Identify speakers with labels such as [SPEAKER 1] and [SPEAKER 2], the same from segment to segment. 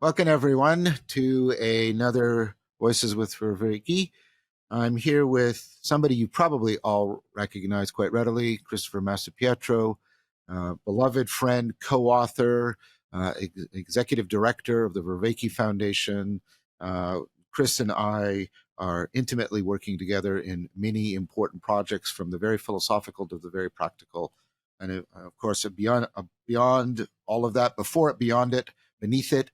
[SPEAKER 1] Welcome, everyone, to another Voices with Vervaeke. I'm here with somebody you probably all recognize quite readily, Christopher Mastropietro, beloved friend, co-author, executive director of the Vervaeke Foundation. Chris and I are intimately working together in many important projects, from the very philosophical to the very practical. And of course, beyond all of that, before it, beyond it, beneath it,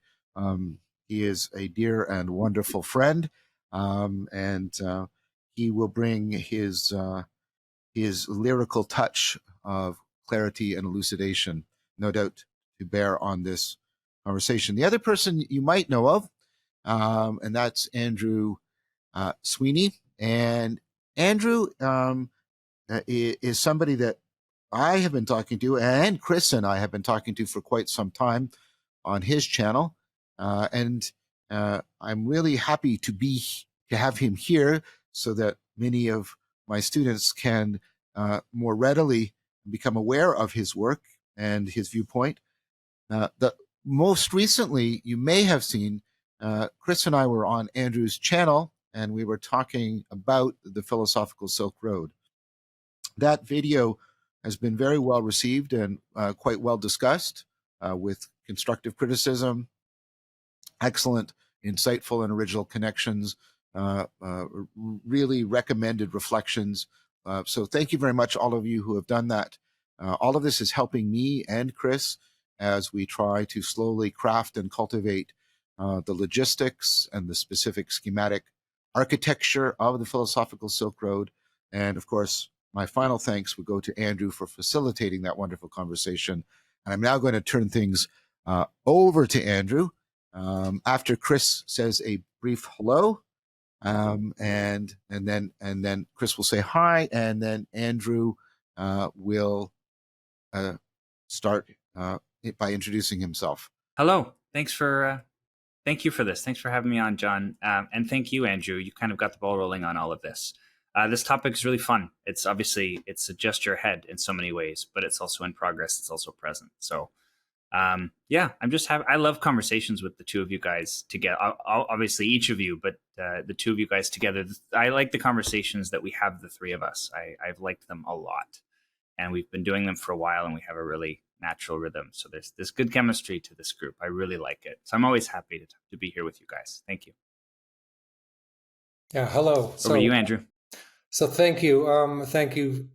[SPEAKER 1] he is a dear and wonderful friend, and he will bring his lyrical touch of clarity and elucidation, no doubt, to bear on this conversation. The other person you might know of, and that's Andrew Sweeny. And Andrew is somebody that I have been talking to, and Chris and I have been talking to for quite some time on his channel. And I'm really happy to have him here so that many of my students can more readily become aware of his work and his viewpoint. Most recently, you may have seen, Chris and I were on Andrew's channel, and we were talking about the philosophical Silk Road. That video has been very well received and quite well discussed, with constructive criticism, excellent, insightful, and original connections, really recommended reflections. So thank you very much, all of you who have done that. All of this is helping me and Chris as we try to slowly craft and cultivate the logistics and the specific schematic architecture of the philosophical Silk Road. And of course, my final thanks would go to Andrew for facilitating that wonderful conversation. And I'm now going to turn things over to Andrew after Chris says a brief hello, and then Chris will say hi, and then Andrew will start by introducing himself.
[SPEAKER 2] Hello. Thank you for this. Thanks for having me on, John. And thank you, Andrew. You kind of got the ball rolling on all of this. This topic is really fun. It's a gesture ahead in so many ways, but it's also in progress. It's also present. So, yeah, I love conversations with the two of you guys together. Obviously, each of you, but the two of you guys together. I like the conversations that we have, the three of us. I've liked them a lot, and we've been doing them for a while, and we have a really natural rhythm. So there's good chemistry to this group. I really like it. So I'm always happy to be here with you guys. Thank you.
[SPEAKER 3] Yeah, hello.
[SPEAKER 2] Over to you, Andrew.
[SPEAKER 3] So thank you. Thank you,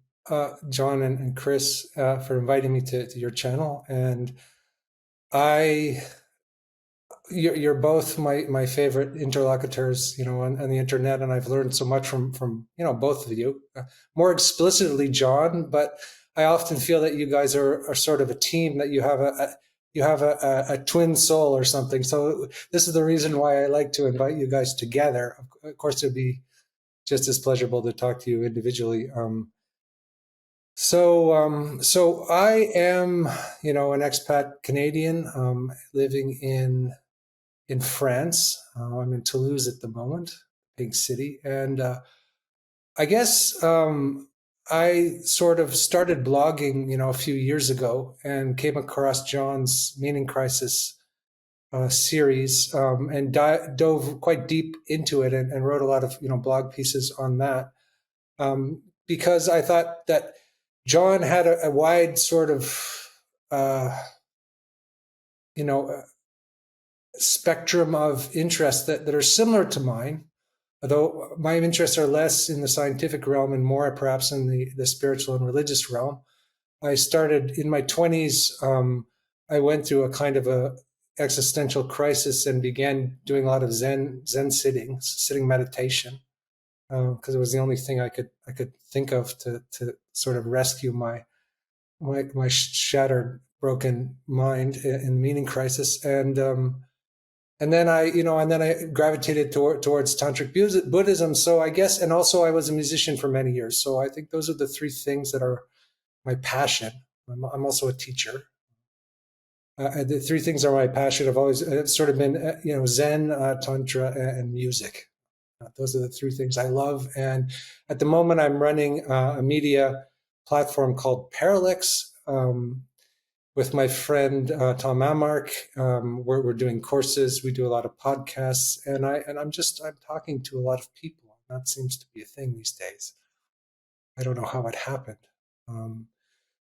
[SPEAKER 3] John and Chris, for inviting me to your channel. And you're both my favorite interlocutors, on the internet, and I've learned so much from both of you. More explicitly, John, but I often feel that you guys are sort of a team, that you have a twin soul or something. So this is the reason why I like to invite you guys together. Of course, it'd be just as pleasurable to talk to you individually. So I am, an expat Canadian, living in France. I'm in Toulouse at the moment, big city. And I guess I sort of started blogging, a few years ago, and came across John's Meaning Crisis series, and dove quite deep into it, and wrote a lot of blog pieces on that, because I thought that John had a wide sort of spectrum of interests that are similar to mine, although my interests are less in the scientific realm and more perhaps in the spiritual and religious realm. I started in my 20s. I went through a kind of a existential crisis and began doing a lot of Zen sitting meditation, because it was the only thing I could think of to sort of rescue my shattered, broken mind in the meaning crisis. And then I gravitated towards Tantric Buddhism. So I guess, and also I was a musician for many years. So I think those are the three things that are my passion. I'm also a teacher. The three things are my passion. I've sort of been, Zen, Tantra, and music. Those are the three things I love. And at the moment, I'm running a media platform called Parallax, with my friend Tom Amark. We're doing courses. We do a lot of podcasts, and I'm talking to a lot of people. That seems to be a thing these days. I don't know how it happened.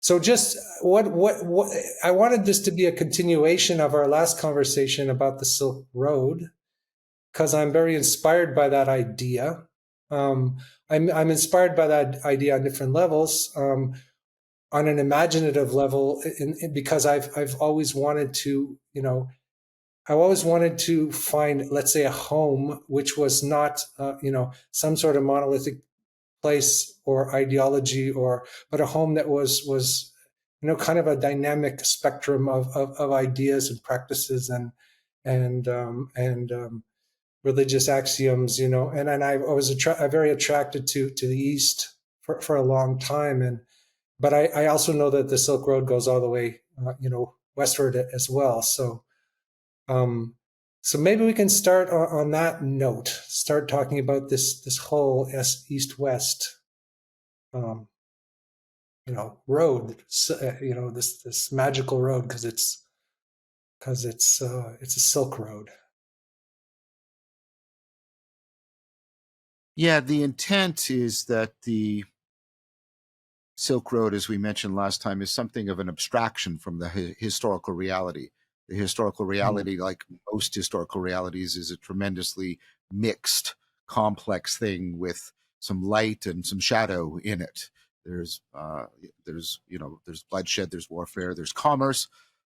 [SPEAKER 3] So just what I wanted this to be a continuation of our last conversation about the Silk Road, because I'm very inspired by that idea. I'm inspired by that idea on different levels. On an imaginative level, because I've always wanted to, I always wanted to find, let's say, a home which was not, some sort of monolithic place or ideology, but a home that was kind of a dynamic spectrum of ideas and practices and religious axioms, and I was very attracted to the East for a long time, but I also know that the Silk Road goes all the way, westward as well. So maybe we can start on that note. Start talking about this whole east-west, road. This magical road, because it's a Silk Road.
[SPEAKER 1] Yeah, the intent is that the Silk Road, as we mentioned last time, is something of an abstraction from the historical reality. The historical reality, like most historical realities, is a tremendously mixed, complex thing with some light and some shadow in it. There's bloodshed, there's warfare, there's commerce,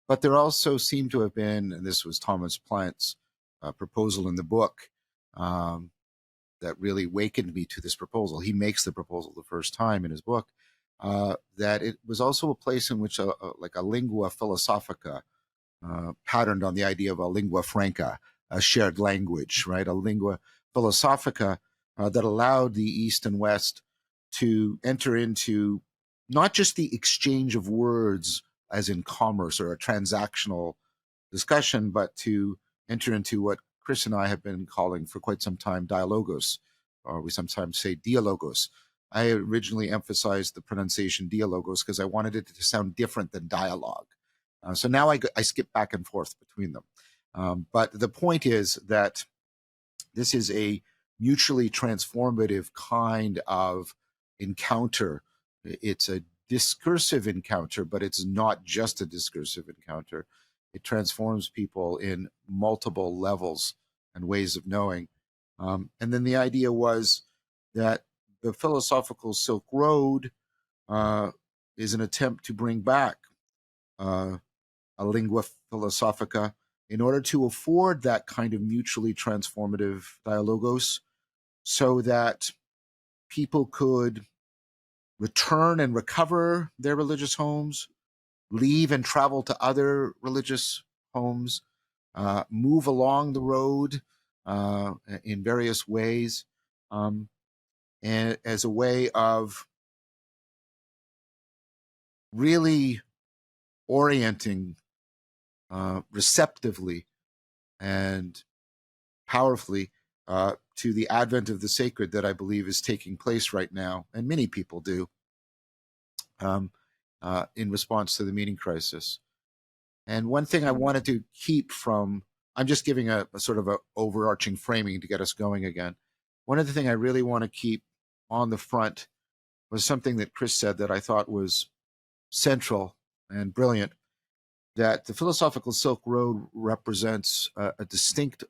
[SPEAKER 1] but there also seem to have been, and this was Thomas Plant's proposal in the book, that really wakened me to this proposal. He makes the proposal the first time in his book, that it was also a place in which like a lingua philosophica, patterned on the idea of a lingua franca, a shared language, right? A lingua philosophica that allowed the East and West to enter into not just the exchange of words as in commerce or a transactional discussion, but to enter into what Chris and I have been calling for quite some time dialogos, or we sometimes say dialogos. I originally emphasized the pronunciation dialogos because I wanted it to sound different than dialogue. So now I skip back and forth between them. But the point is that this is a mutually transformative kind of encounter. It's a discursive encounter, but it's not just a discursive encounter. It transforms people in multiple levels and ways of knowing. And then the idea was that the philosophical Silk Road is an attempt to bring back a lingua philosophica in order to afford that kind of mutually transformative dialogos, so that people could return and recover their religious homes, leave and travel to other religious homes, move along the road in various ways, and as a way of really orienting receptively and powerfully to the advent of the sacred that I believe is taking place right now, and many people do, in response to the meaning crisis. And one thing I wanted to keep from, I'm just giving a sort of a overarching framing to get us going again. One of the things I really want to keep on the front was something that Chris said that I thought was central and brilliant, that the philosophical Silk Road represents a distinct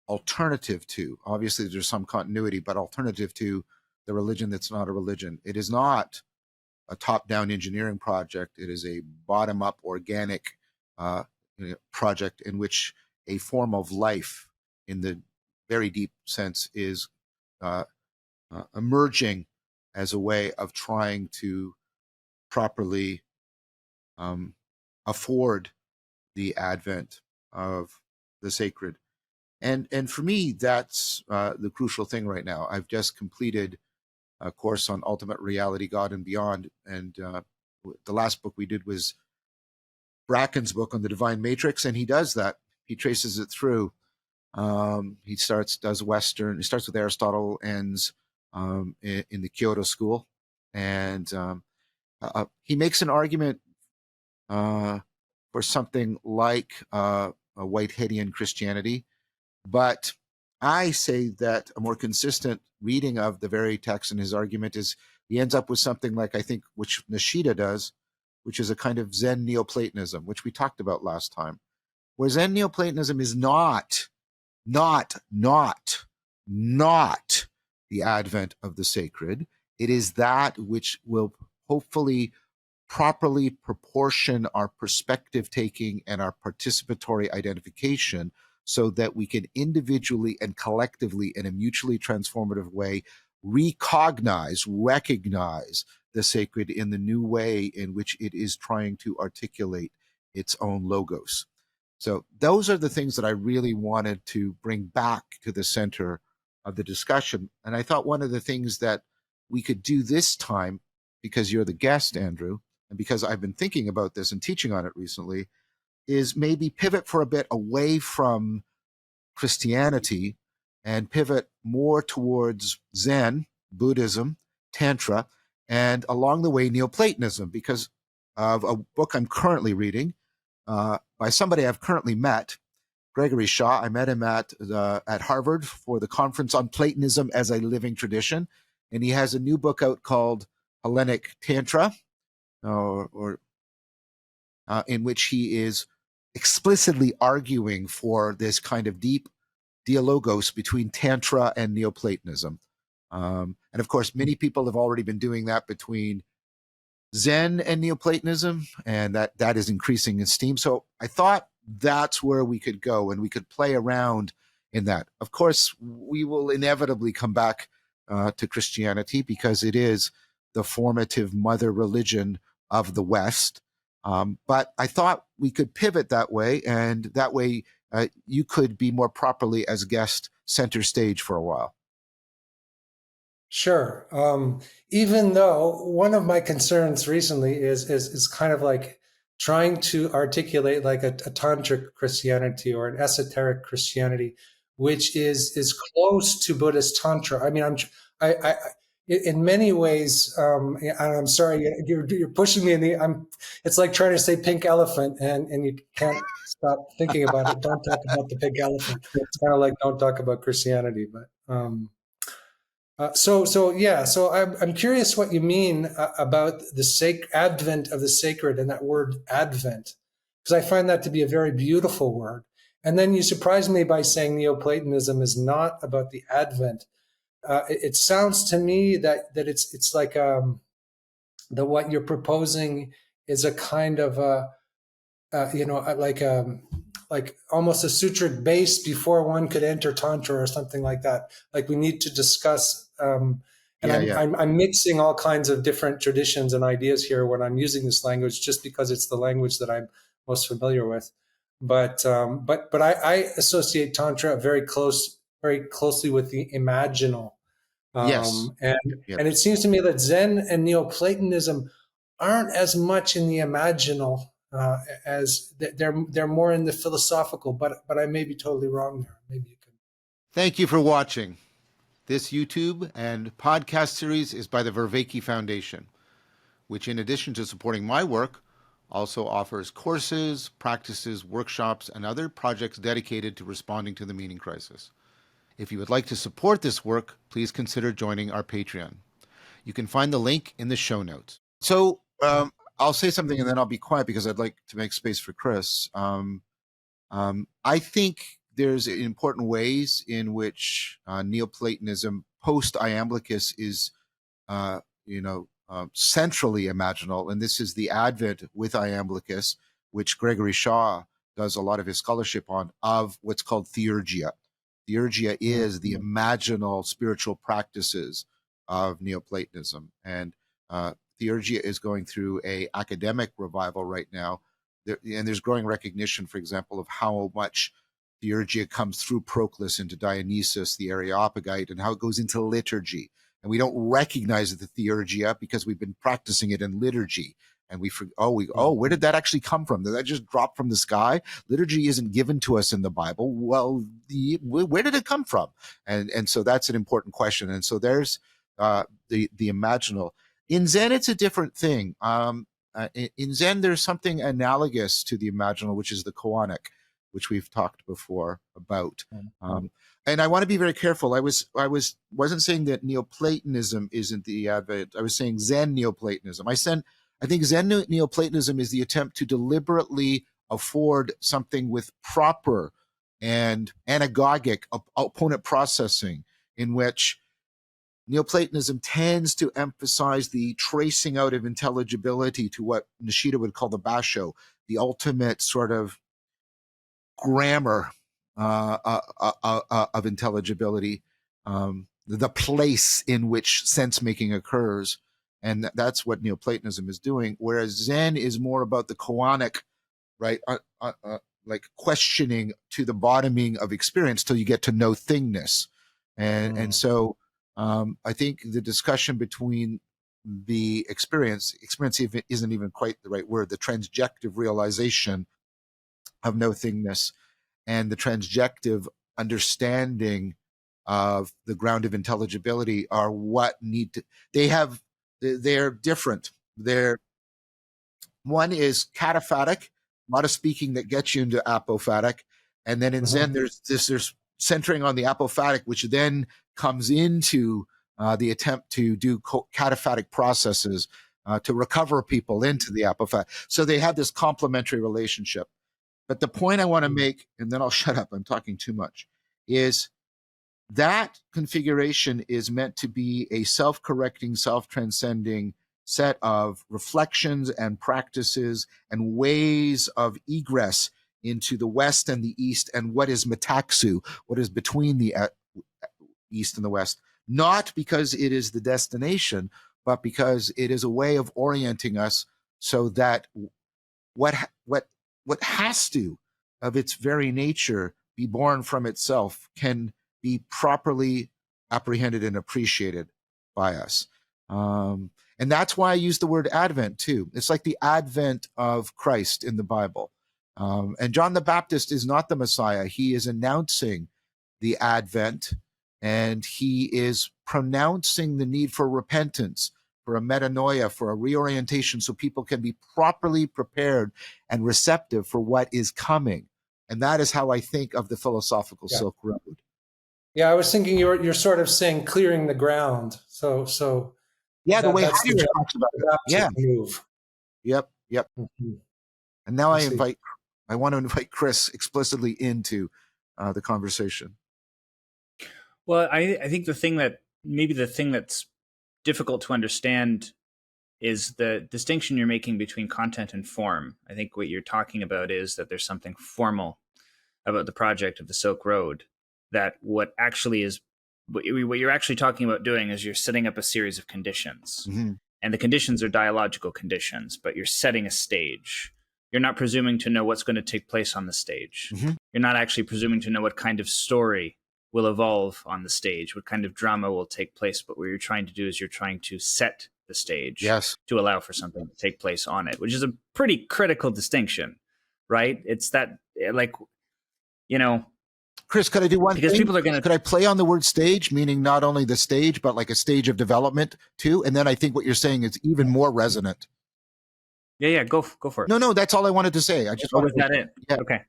[SPEAKER 1] alternative to, obviously there's some continuity, but alternative to the religion that's not a religion. It is not a top-down engineering project. It is a bottom-up organic project in which a form of life in the very deep sense is emerging as a way of trying to properly afford the advent of the sacred. And for me, that's the crucial thing right now. I've just completed a course on ultimate reality, God and beyond. And the last book we did was Bracken's book on the divine matrix. And he does that. He traces it through. He starts with Aristotle, ends in the Kyoto school. And he makes an argument for something like a Whiteheadian Christianity. But I say that a more consistent reading of the very text and his argument is he ends up with something like, I think, which Nishida does, which is a kind of Zen Neoplatonism, which we talked about last time, where Zen Neoplatonism is not the advent of the sacred. It is that which will hopefully properly proportion our perspective taking and our participatory identification so that we can individually and collectively in a mutually transformative way recognize the sacred in the new way in which it is trying to articulate its own logos. So those are the things that I really wanted to bring back to the center of the discussion. And I thought one of the things that we could do this time, because you're the guest, Andrew, and because I've been thinking about this and teaching on it recently, is maybe pivot for a bit away from Christianity and pivot more towards Zen, Buddhism, Tantra, and along the way, Neoplatonism, because of a book I'm currently reading by somebody I've currently met, Gregory Shaw. I met him at Harvard for the conference on Platonism as a living tradition. And he has a new book out called Hellenic Tantra, in which he is explicitly arguing for this kind of deep dialogos between Tantra and Neoplatonism. And of course, many people have already been doing that between Zen and Neoplatonism, and that is increasing in steam. So I thought that's where we could go, and we could play around in that. Of course, we will inevitably come back to Christianity because it is the formative mother religion of the West. But I thought we could pivot that way, and that way you could be more properly as guest center stage for a while.
[SPEAKER 3] Sure. Even though one of my concerns recently is kind of like trying to articulate like a Tantric Christianity or an esoteric Christianity, which is close to Buddhist Tantra. I mean, I in many ways, and I'm sorry, you're pushing me it's like trying to say pink elephant and you can't stop thinking about it. Don't talk about the pink elephant. It's kind of like don't talk about Christianity, but, so I'm curious what you mean about the advent of the sacred and that word advent, because I find that to be a very beautiful word. And then you surprised me by saying Neoplatonism is not about the advent. It sounds to me that it's like what you're proposing is a kind of like almost a sutric base before one could enter Tantra or something like that. Like we need to discuss. I'm mixing all kinds of different traditions and ideas here when I'm using this language, just because it's the language that I'm most familiar with. But I associate Tantra very closely with the imaginal.
[SPEAKER 1] Yes.
[SPEAKER 3] And it seems to me that Zen and Neoplatonism aren't as much in the imaginal as they're more in the philosophical. But I may be totally wrong there. Maybe you can.
[SPEAKER 1] Thank you for watching. This YouTube and podcast series is by the Vervaeke Foundation, which in addition to supporting my work, also offers courses, practices, workshops, and other projects dedicated to responding to the meaning crisis. If you would like to support this work, please consider joining our Patreon. You can find the link in the show notes. So I'll say something and then I'll be quiet because I'd like to make space for Chris. I think there's important ways in which Neoplatonism post-Iamblichus is, centrally imaginal, and this is the advent with Iamblichus, which Gregory Shaw does a lot of his scholarship on, of what's called Theurgia. Theurgia is the imaginal spiritual practices of Neoplatonism, and Theurgia is going through a academic revival right now, and there's growing recognition, for example, of how much Theurgia comes through Proclus into Dionysus, the Areopagite, and how it goes into liturgy. And we don't recognize the Theurgia because we've been practicing it in liturgy. And where did that actually come from? Did that just drop from the sky? Liturgy isn't given to us in the Bible. Well, where did it come from? And so that's an important question. And so there's the imaginal. In Zen, it's a different thing. in Zen, there's something analogous to the imaginal, which is the koanic, which we've talked before about. And I want to be very careful. I wasn't saying that Neoplatonism isn't the advent. I was saying Zen Neoplatonism. I think Zen Neoplatonism is the attempt to deliberately afford something with proper and anagogic opponent processing, in which Neoplatonism tends to emphasize the tracing out of intelligibility to what Nishida would call the basho, the ultimate sort of grammar of intelligibility, the place in which sense making occurs. And that's what Neoplatonism is doing. Whereas Zen is more about the koanic, right? Like questioning to the bottoming of experience till you get to no thingness. And so I think the discussion between the experience isn't even quite the right word, the transjective realization of no thingness and the transjective understanding of the ground of intelligibility are what they're different. One is cataphatic, a lot of speaking that gets you into apophatic. And then in Zen, there's centering on the apophatic, which then comes into the attempt to do cataphatic processes to recover people into the apophatic. So they have this complementary relationship. But the point I want to make, and then I'll shut up, I'm talking too much, is that configuration is meant to be a self-correcting, self-transcending set of reflections and practices and ways of egress into the West and the East and what is metaxu, what is between the East and the West, not because it is the destination, but because it is a way of orienting us so that what has to, of its very nature, be born from itself can be properly apprehended and appreciated by us. And that's why I use the word Advent too. It's like the advent of Christ in the Bible. And John the Baptist is not the Messiah. He is announcing the Advent, and he is pronouncing the need for repentance, for a metanoia, for a reorientation, so people can be properly prepared and receptive for what is coming. And that is how I think of the philosophical Silk Road.
[SPEAKER 3] Yeah, I was thinking you're sort of saying clearing the ground. So
[SPEAKER 1] yeah, the way
[SPEAKER 3] that's
[SPEAKER 1] Heidegger talks about it. Yeah.
[SPEAKER 3] Move.
[SPEAKER 1] Yep. And now I want to invite Chris explicitly into the conversation.
[SPEAKER 2] Well, I think the thing that's difficult to understand is the distinction you're making between content and form. I think what you're talking about is that there's something formal about the project of the Silk Road, that what you're actually talking about doing is you're setting up a series of conditions.
[SPEAKER 1] Mm-hmm.
[SPEAKER 2] And the conditions are dialogical conditions, but you're setting a stage. You're not presuming to know what's going to take place on the stage.
[SPEAKER 1] Mm-hmm.
[SPEAKER 2] You're not actually presuming to know what kind of story will evolve on the stage, what kind of drama will take place. But what you're trying to do is you're trying to set the stage to allow for something to take place on it, which is a pretty critical distinction, right? It's that, like,
[SPEAKER 1] Chris, could I do one
[SPEAKER 2] because
[SPEAKER 1] thing?
[SPEAKER 2] People are going to...
[SPEAKER 1] Could I play on the word stage, meaning not only the stage, but like a stage of development too? And then I think what you're saying is even more resonant.
[SPEAKER 2] Yeah, go for it.
[SPEAKER 1] No, that's all I wanted to say. I just
[SPEAKER 2] was that it?
[SPEAKER 1] Yeah.
[SPEAKER 2] Okay.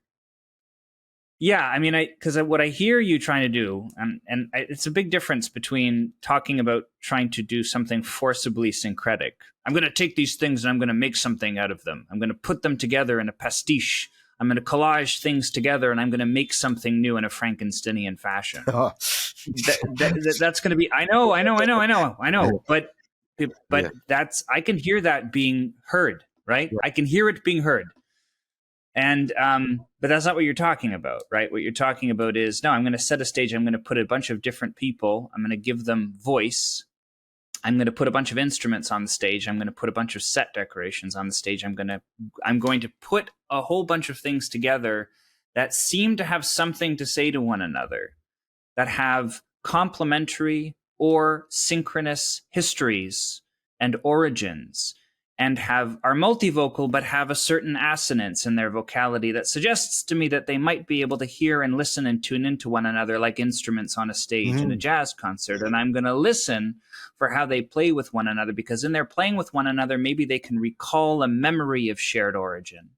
[SPEAKER 2] Yeah, I mean, because what I hear you trying to do, it's a big difference between talking about trying to do something forcibly syncretic. I'm going to take these things and I'm going to make something out of them. I'm going to put them together in a pastiche. I'm going to collage things together and I'm going to make something new in a Frankensteinian fashion. That's going to be, I know. But that's, I can hear that being heard, right? I can hear it being heard. And but that's not what you're talking about, right? What you're talking about is, no, I'm going to set a stage. I'm going to put a bunch of different people. I'm going to give them voice. I'm going to put a bunch of instruments on the stage. I'm going to put a bunch of set decorations on the stage. I'm going to put a whole bunch of things together that seem to have something to say to one another, that have complementary or synchronous histories and origins and are multivocal, but have a certain assonance in their vocality that suggests to me that they might be able to hear and listen and tune into one another like instruments on a stage in a jazz concert. And I'm going to listen for how they play with one another, because in their playing with one another, maybe they can recall a memory of shared origin.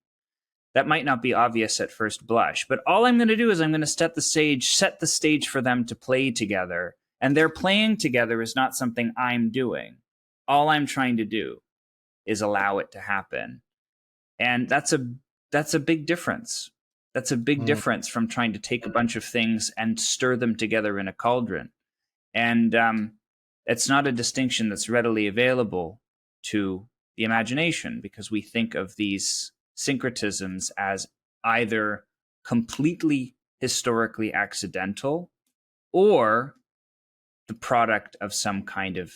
[SPEAKER 2] That might not be obvious at first blush, but all I'm going to do is I'm going to set the stage for them to play together. And their playing together is not something I'm doing. All I'm trying to do is allow it to happen. And that's a big difference. That's a big difference from trying to take a bunch of things and stir them together in a cauldron. And it's not a distinction that's readily available to the imagination, because we think of these syncretisms as either completely historically accidental or the product of some kind of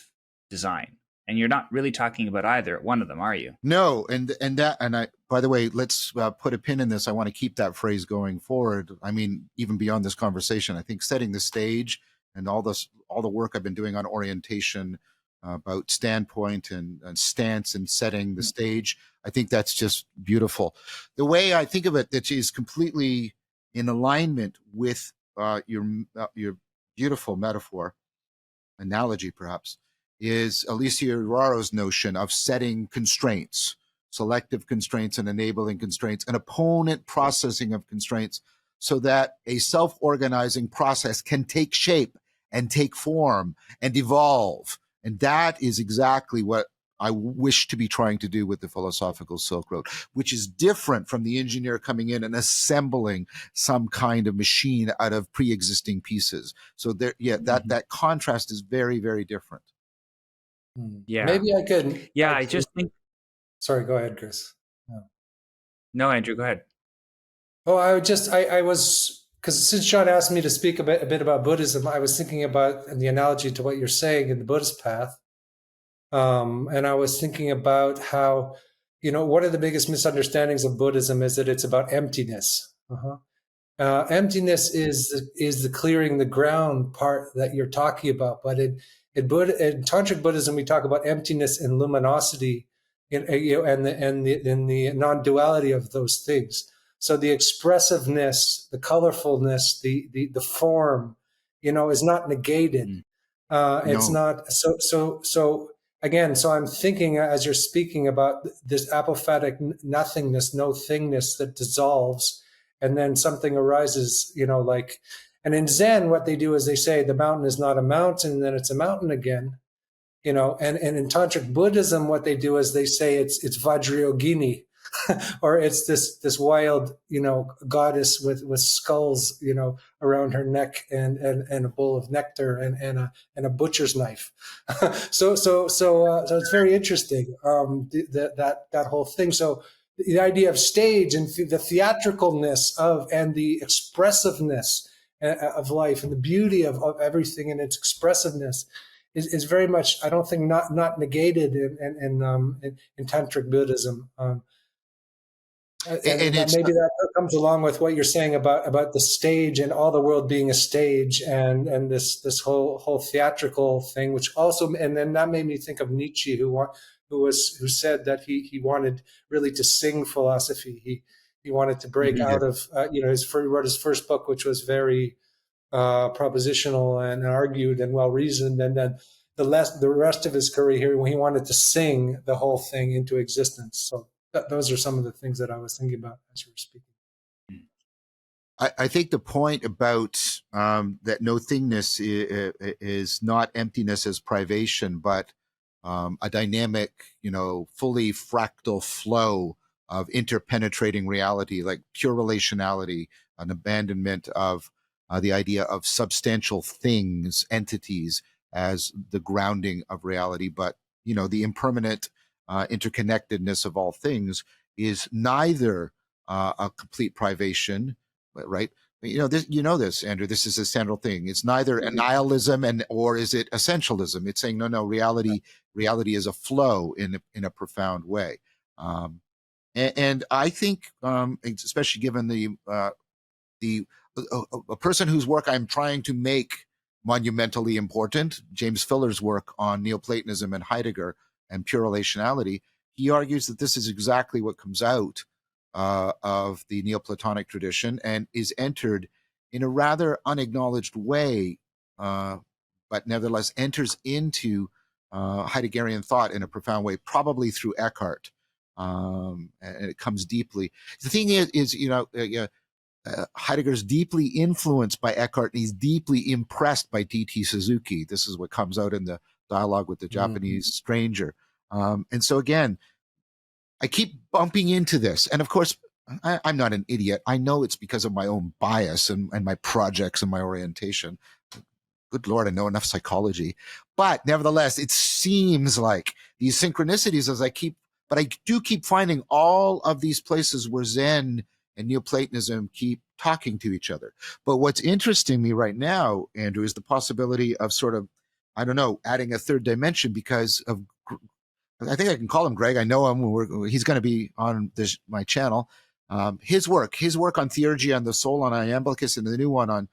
[SPEAKER 2] design. And you're not really talking about either one of them, are you?
[SPEAKER 1] No, and I. By the way, let's put a pin in this. I want to keep that phrase going forward. I mean, even beyond this conversation, I think setting the stage and all the work I've been doing on orientation, about standpoint and stance and setting the stage, I think that's just beautiful. The way I think of it, that is completely in alignment with your beautiful metaphor, analogy perhaps, is Alicia Urraro's notion of setting constraints, selective constraints and enabling constraints, an opponent processing of constraints, so that a self-organizing process can take shape and take form and evolve. And that is exactly what I wish to be trying to do with the philosophical Silk Road, which is different from the engineer coming in and assembling some kind of machine out of pre-existing pieces. So there, that contrast is very, very different.
[SPEAKER 2] Yeah.
[SPEAKER 3] Maybe I could.
[SPEAKER 2] Yeah, I just think.
[SPEAKER 3] Sorry, go ahead, Chris.
[SPEAKER 2] No, Andrew, go ahead.
[SPEAKER 3] Oh, I was, because since John asked me to speak a bit about Buddhism, I was thinking about the analogy to what you're saying in the Buddhist path. And I was thinking about how, one of the biggest misunderstandings of Buddhism is that it's about emptiness. Emptiness is the clearing the ground part that you're talking about. But in Tantric Buddhism, we talk about emptiness and luminosity, and the non-duality of those things. So the expressiveness, the colorfulness, the form, is not negated. It's not so. Again, so I'm thinking as you're speaking about this apophatic nothingness, no thingness that dissolves, and then something arises, and in Zen, what they do is they say the mountain is not a mountain, and then it's a mountain again, and in Tantric Buddhism, what they do is they say it's Vajrayogini, or it's this wild, goddess with skulls, around her neck and a bowl of nectar and a butcher's knife. So it's very interesting, that whole thing. So the idea of stage and the theatricalness and the expressiveness of life and the beauty of everything and its expressiveness is very much, I don't think, not negated in Tantric Buddhism. And maybe that comes along with what you're saying about the stage and all the world being a stage, and this whole theatrical thing, which also, and then that made me think of Nietzsche, who said that he wanted really to sing philosophy. He wanted to break out of he wrote his first book, which was very propositional and argued and well reasoned, and then the rest of his career here, he wanted to sing the whole thing into existence. So those are some of the things that I was thinking about as you were speaking.
[SPEAKER 1] I think the point about that no thingness is not emptiness as privation, but a dynamic, fully fractal flow of interpenetrating reality, like pure relationality, an abandonment of the idea of substantial things, entities as the grounding of reality, but the impermanent interconnectedness of all things is neither a complete privation, right? This, Andrew. This is a central thing. It's neither a nihilism or is it essentialism. It's saying no. Reality is a flow in a profound way, and I think, especially given a person whose work I'm trying to make monumentally important, James Filler's work on Neoplatonism and Heidegger and pure relationality, he argues that this is exactly what comes out of the Neoplatonic tradition and is entered in a rather unacknowledged way, but nevertheless enters into Heideggerian thought in a profound way, probably through Eckhart. And it comes deeply. The thing is Heidegger's deeply influenced by Eckhart, and he's deeply impressed by D.T. Suzuki. This is what comes out in the dialogue with the Japanese stranger. And so again, I keep bumping into this. And of course, I'm not an idiot. I know it's because of my own bias and my projects and my orientation. Good Lord, I know enough psychology. But nevertheless, it seems like these synchronicities but I do keep finding all of these places where Zen and Neoplatonism keep talking to each other. But what's interesting me right now, Andrew, is the possibility of sort of, I don't know, adding a third dimension because of, I think I can call him Greg. I know him. He's going to be on my channel. His work on Theurgy, on the soul, on Iamblichus, and the new one on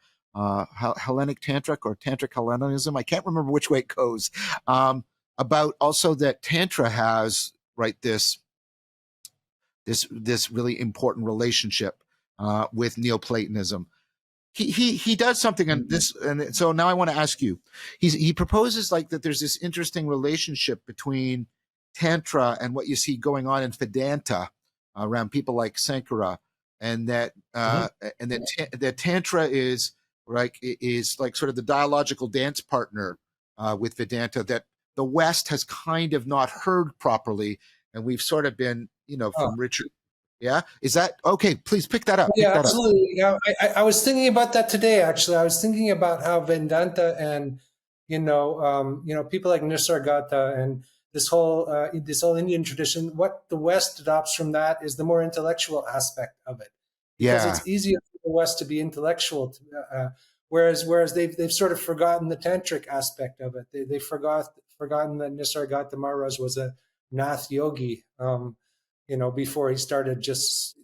[SPEAKER 1] Hellenic Tantric or Tantric Hellenism. I can't remember which way it goes. About also that Tantra has, right, this really important relationship with Neoplatonism. He does something on this, and so now I want to ask you. He proposes like that. There's this interesting relationship between Tantra and what you see going on in Vedanta around people like Sankara, and that that Tantra is like sort of the dialogical dance partner with Vedanta that the West has kind of not heard properly, and we've sort of been, from Richard. Yeah, is that okay? Please pick that up.
[SPEAKER 3] Yeah, absolutely. Yeah, I was thinking about that today. Actually, I was thinking about how Vedanta and people like Nisargadatta and this whole Indian tradition. What the West adopts from that is the more intellectual aspect of it, because it's easier for the West to be intellectual, whereas they've sort of forgotten the tantric aspect of it. They've forgotten that Nisargadatta Maharaj was a Nath yogi. Before he started just,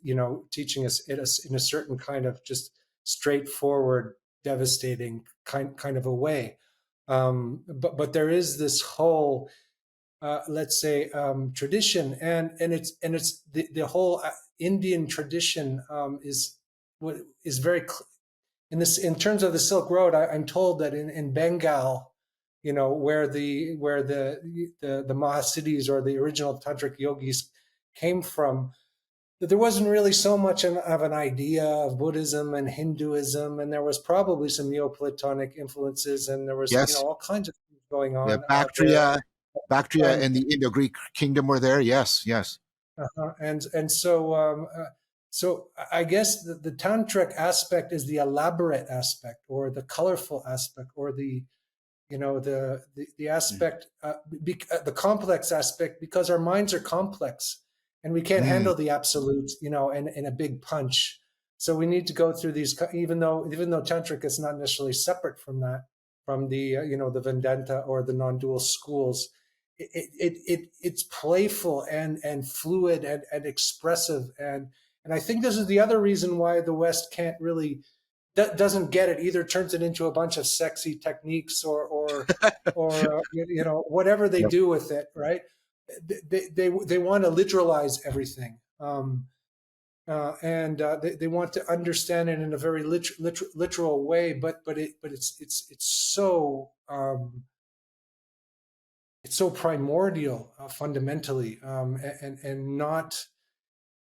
[SPEAKER 3] teaching us in a certain kind of just straightforward, devastating kind of a way. But there is this whole, let's say, tradition, and it's the whole Indian tradition is very in terms of the Silk Road. I'm told that in Bengal, where the Mahasiddhis or the original tantric yogis came from, that there wasn't really so much of an idea of Buddhism and Hinduism, and there was probably some Neoplatonic influences, and there was all kinds of things going on.
[SPEAKER 1] Bactria and the Indo-Greek kingdom were there. Yes.
[SPEAKER 3] And so I guess the tantric aspect is the elaborate aspect, or the colorful aspect, or the aspect, the complex aspect, because our minds are complex and we can't handle the absolute, in a big punch. So we need to go through these, even though tantric is not necessarily separate from that, from the the Vedanta or the non-dual schools. It's playful and fluid and expressive, and I think this is the other reason why the West can't really doesn't get it. Either turns it into a bunch of sexy techniques or whatever they do with it, right? They want to literalize everything, and they want to understand it in a very literal way. But it's so primordial, fundamentally, and not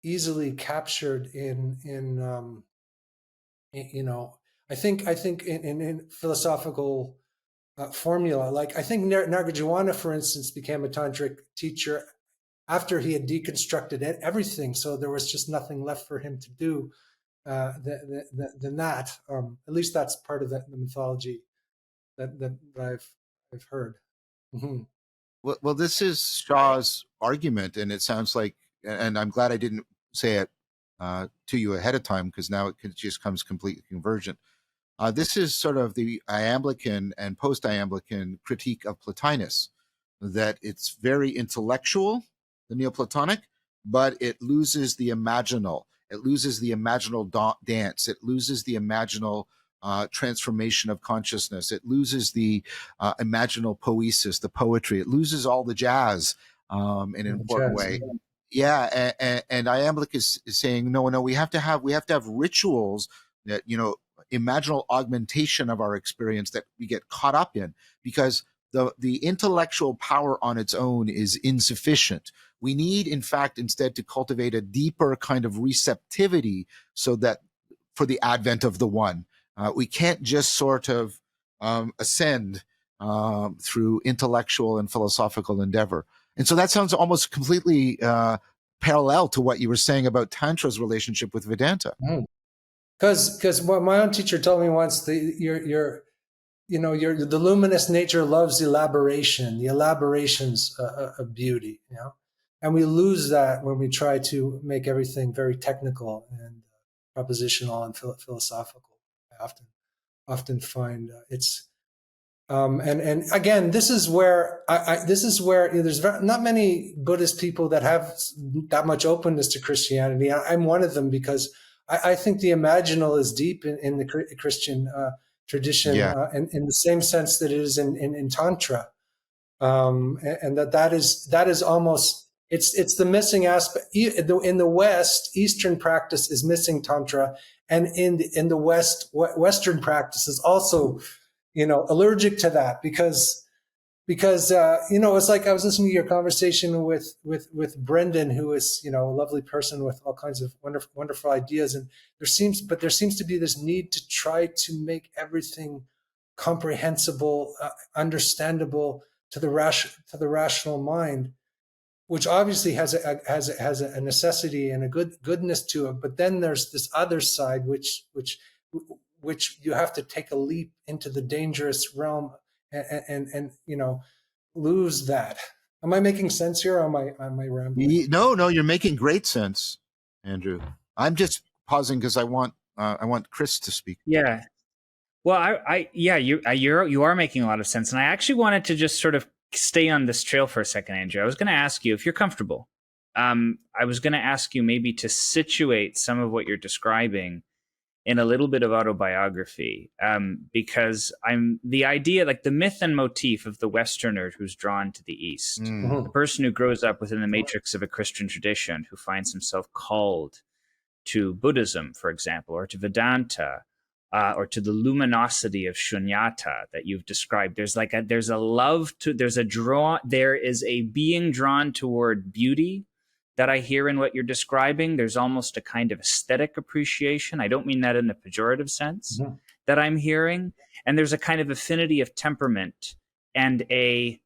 [SPEAKER 3] easily captured in I think in philosophical formula. Like I think Nagarjuna, for instance, became a tantric teacher after he had deconstructed everything. So there was just nothing left for him to do than that. At least that's part of the mythology that I've heard. Mm-hmm.
[SPEAKER 1] Well, this is Shaw's argument, and it sounds like, and I'm glad I didn't say it to you ahead of time, because now it just comes completely convergent. This is sort of the Iamblican and post-Iamblican critique of Plotinus, that it's very intellectual, the Neoplatonic, but it loses the imaginal. It loses the imaginal dance. It loses the imaginal transformation of consciousness. It loses the imaginal poesis, the poetry. It loses all the jazz. in an important
[SPEAKER 3] Jazz.
[SPEAKER 1] way. Yeah, and Iamblic is saying no, we have to have rituals that imaginal augmentation of our experience that we get caught up in, because the intellectual power on its own is insufficient. We need, in fact, instead to cultivate a deeper kind of receptivity, so that for the advent of the one, we can't just sort of ascend through intellectual and philosophical endeavor. And so that sounds almost completely parallel to what you were saying about Tantra's relationship with Vedanta.
[SPEAKER 3] Because what my own teacher told me once, the luminous nature loves elaboration, the elaborations of beauty, and we lose that when we try to make everything very technical and propositional and philosophical. I often find it's and again, this is where there's not many Buddhist people that have that much openness to Christianity. I'm one of them, because I think the imaginal is deep in the Christian tradition,
[SPEAKER 1] Yeah.
[SPEAKER 3] in the same sense that it is in Tantra, and that is almost it's the missing aspect in the West. Eastern practice is missing Tantra, and in the Western practice is also allergic to that, because it's like I was listening to your conversation with Brendan, who is a lovely person with all kinds of wonderful ideas, and there seems to be this need to try to make everything comprehensible, understandable to the rational mind, which obviously has a necessity and a goodness to it. But then there's this other side, which you have to take a leap into the dangerous realm and lose that. Am I making sense here, or am I rambling?
[SPEAKER 1] No, you're making great sense, Andrew. I'm just pausing because I want Chris to speak.
[SPEAKER 2] Yeah. Well, you are making a lot of sense, and I actually wanted to just sort of stay on this trail for a second, Andrew. I was going to ask you, if you're comfortable, I was going to ask you maybe to situate some of what you're describing in a little bit of autobiography, because the idea, like the myth and motif of the Westerner who's drawn to the East, the person who grows up within the matrix of a Christian tradition, who finds himself called to Buddhism, for example, or to Vedanta, or to the luminosity of shunyata that you've described. There is a being drawn toward beauty that I hear in what you're describing. There's almost a kind of aesthetic appreciation. I don't mean that in a pejorative sense, that I'm hearing. And there's a kind of affinity of temperament and a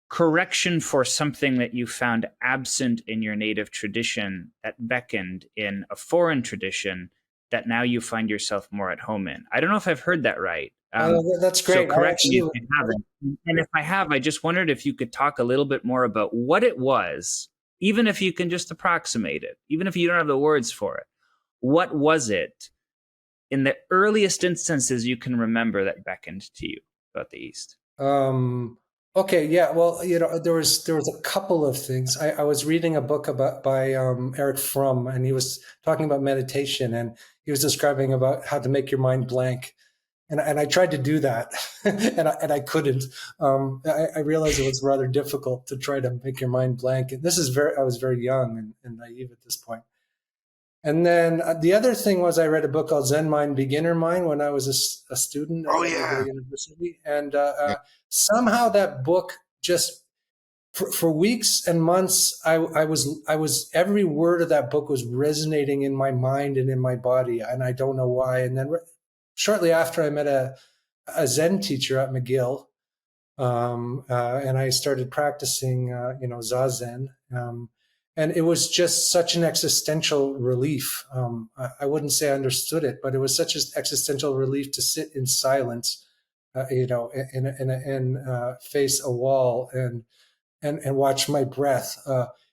[SPEAKER 2] correction for something that you found absent in your native tradition that beckoned in a foreign tradition that now you find yourself more at home in. I don't know if I've heard that right.
[SPEAKER 3] That's great.
[SPEAKER 2] So correct me if you haven't. And if I have, I just wondered if you could talk a little bit more about what it was, even if you can just approximate it, even if you don't have the words for it. What was it in the earliest instances you can remember that beckoned to you about the East?
[SPEAKER 3] Okay, yeah. Well, there was a couple of things. I was reading a book by Eric Fromm, and he was talking about meditation, and he was describing about how to make your mind blank. And I tried to do that, and I couldn't. I realized it was rather difficult to try to make your mind blank. And I was very young and naive at this point. And then the other thing was, I read a book called Zen Mind, Beginner Mind when I was a student at the university. And somehow that book just, for weeks and months, I was every word of that book was resonating in my mind and in my body. And I don't know why. And then shortly after, I met a Zen teacher at McGill. And I started practicing, Zazen. And it was just such an existential relief. I wouldn't say I understood it, but it was such an existential relief to sit in silence, and face a wall and watch my breath.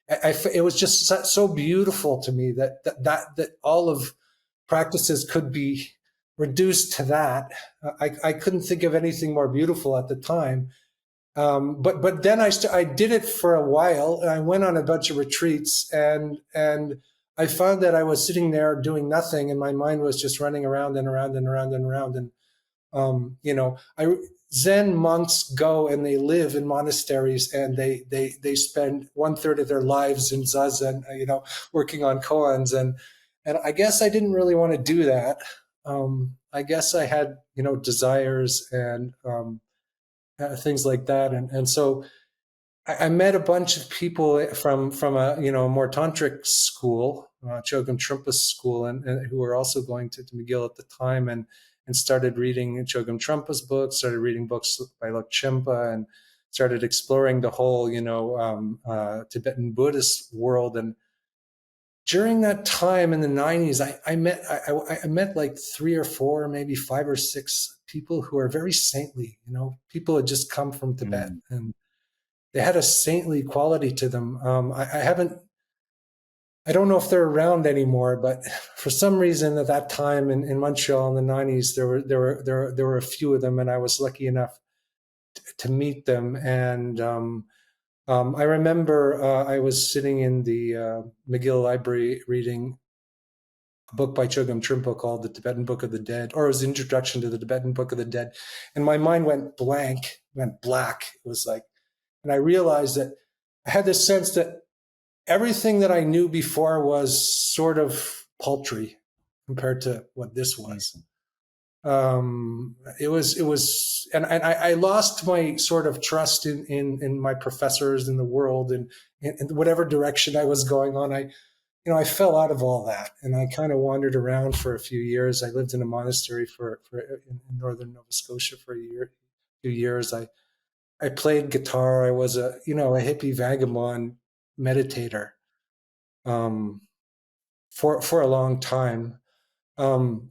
[SPEAKER 3] It was just so beautiful to me that all of practices could be reduced to that. I couldn't think of anything more beautiful at the time. But then I did it for a while, and I went on a bunch of retreats, and I found that I was sitting there doing nothing, and my mind was just running around and around and around and around. And Zen monks go and they live in monasteries, and they spend 1/3 of their lives in zazen, working on koans, and I guess I didn't really want to do that. I guess I had desires and things like that, and so I met a bunch of people from a more tantric school, Chogyam Trungpa's school, and who were also going to McGill at the time, and started reading Chogyam Trungpa's books, started reading books by Lok and started exploring the whole Tibetan Buddhist world. And during that time in the 90s, I met like 3 or 4, maybe 5 or 6 people who are very saintly. People had just come from Tibet, and they had a saintly quality to them. I don't know if they're around anymore, but for some reason at that time in Montreal in the 90s, there were a few of them, and I was lucky enough to meet them. And I remember I was sitting in the McGill Library reading a book by Chogyam Trungpa called The Tibetan Book of the Dead, or it was Introduction to the Tibetan Book of the Dead. And my mind went blank, went black. It was like, and I realized that I had this sense that everything that I knew before was sort of paltry compared to what this was. It was, and I lost my sort of trust in my professors in the world, and in whatever direction I was going on. I fell out of all that, and I kind of wandered around for a few years. I lived in a monastery in northern Nova Scotia for a few years. I played guitar. I was a hippie vagabond meditator for a long time. And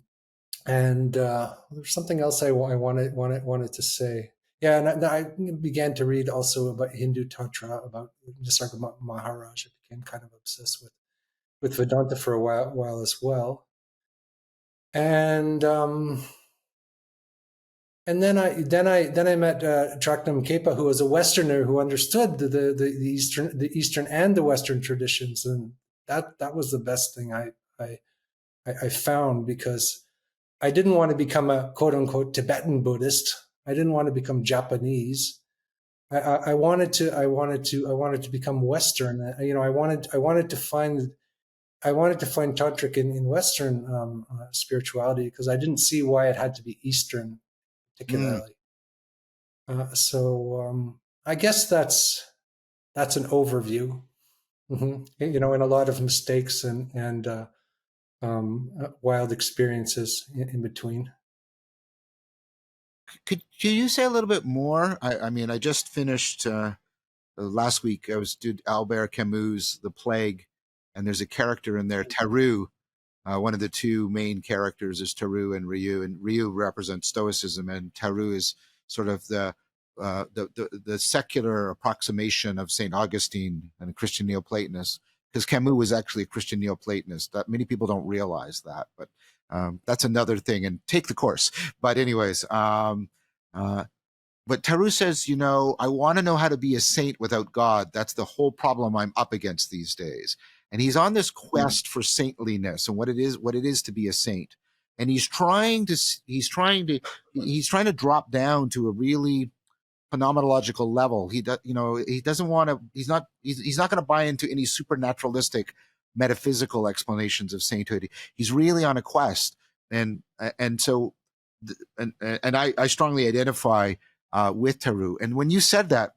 [SPEAKER 3] there's something else I wanted to say. Yeah, and I began to read also about Hindu Tantra, about Nisarga Maharaj. I became kind of obsessed with Vedanta for a while as well. And then I met Traknam Kepa, who was a Westerner who understood the Eastern and the Western traditions, and that was the best thing I found, because I didn't want to become a quote unquote Tibetan Buddhist. I didn't want to become Japanese. I wanted to become Western. I wanted to find tantric in Western spirituality, because I didn't see why it had to be Eastern particularly. So I guess that's an overview. And a lot of mistakes and wild experiences in between.
[SPEAKER 1] Could you say a little bit more? I mean, I just finished last week. I did Albert Camus' The Plague, and there's a character in there, Taru. One of the two main characters is Taru and Ryu, and Ryu represents Stoicism, and Taru is sort of the secular approximation of Saint Augustine and a Christian Neoplatonist, because Camus was actually a Christian Neoplatonist. That many people don't realize that, but that's another thing. And take the course. But anyways, but Taru says, I want to know how to be a saint without God. That's the whole problem I'm up against these days. And he's on this quest for saintliness and what it is to be a saint. And he's trying to drop down to a really phenomenological level. He doesn't want to. He's not going to buy into any supernaturalistic metaphysical explanations of sainthood. He's really on a quest, and so, and I strongly identify with Taru. And when you said that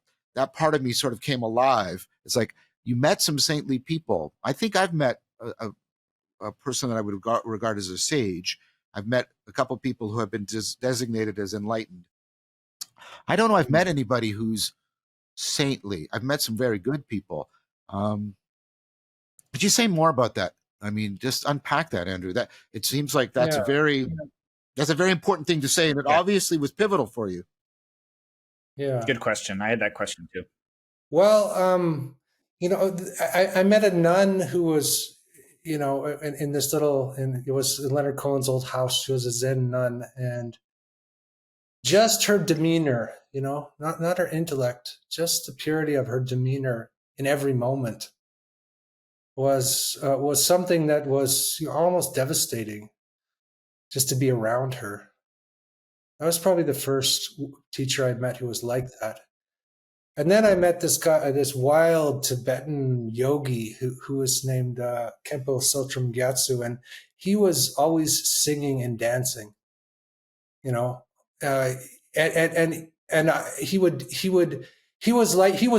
[SPEAKER 1] part of me sort of came alive. It's like you met some saintly people. I think I've met a person that I would regard as a sage. I've met a couple of people who have been designated as enlightened. I don't know I've met anybody who's saintly. I've met some very good people. Could you say more about that? I mean, just unpack that, Andrew. That it seems like that's a very important thing to say, and it obviously was pivotal for you.
[SPEAKER 3] Yeah.
[SPEAKER 2] Good question. I had that question too.
[SPEAKER 3] Well, I met a nun who was, in this little, and it was Leonard Cohen's old house. She was a Zen nun, and just her demeanor, not her intellect, just the purity of her demeanor in every moment was something that was almost devastating, just to be around her. That was probably the first teacher I met who was like that. And then I met this guy, this wild Tibetan yogi who was named Khenpo Tsultrim Gyatso, and he was always singing and dancing, you know, uh, he was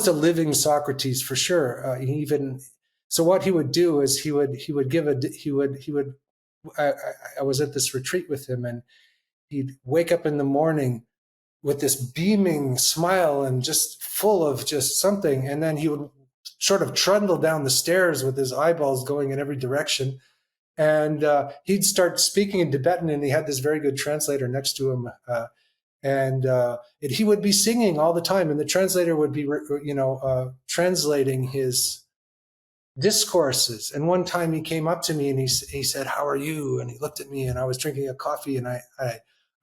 [SPEAKER 3] a living Socrates for sure. So what he would do is he would give a he would I was at this retreat with him, and he'd wake up in the morning with this beaming smile and just full of just something. And then he would sort of trundle down the stairs with his eyeballs going in every direction. And he'd start speaking in Tibetan, and he had this very good translator next to him. He would be singing all the time, and the translator would be, translating his discourses. And one time he came up to me and he said, "How are you?" And he looked at me, and I was drinking a coffee, and I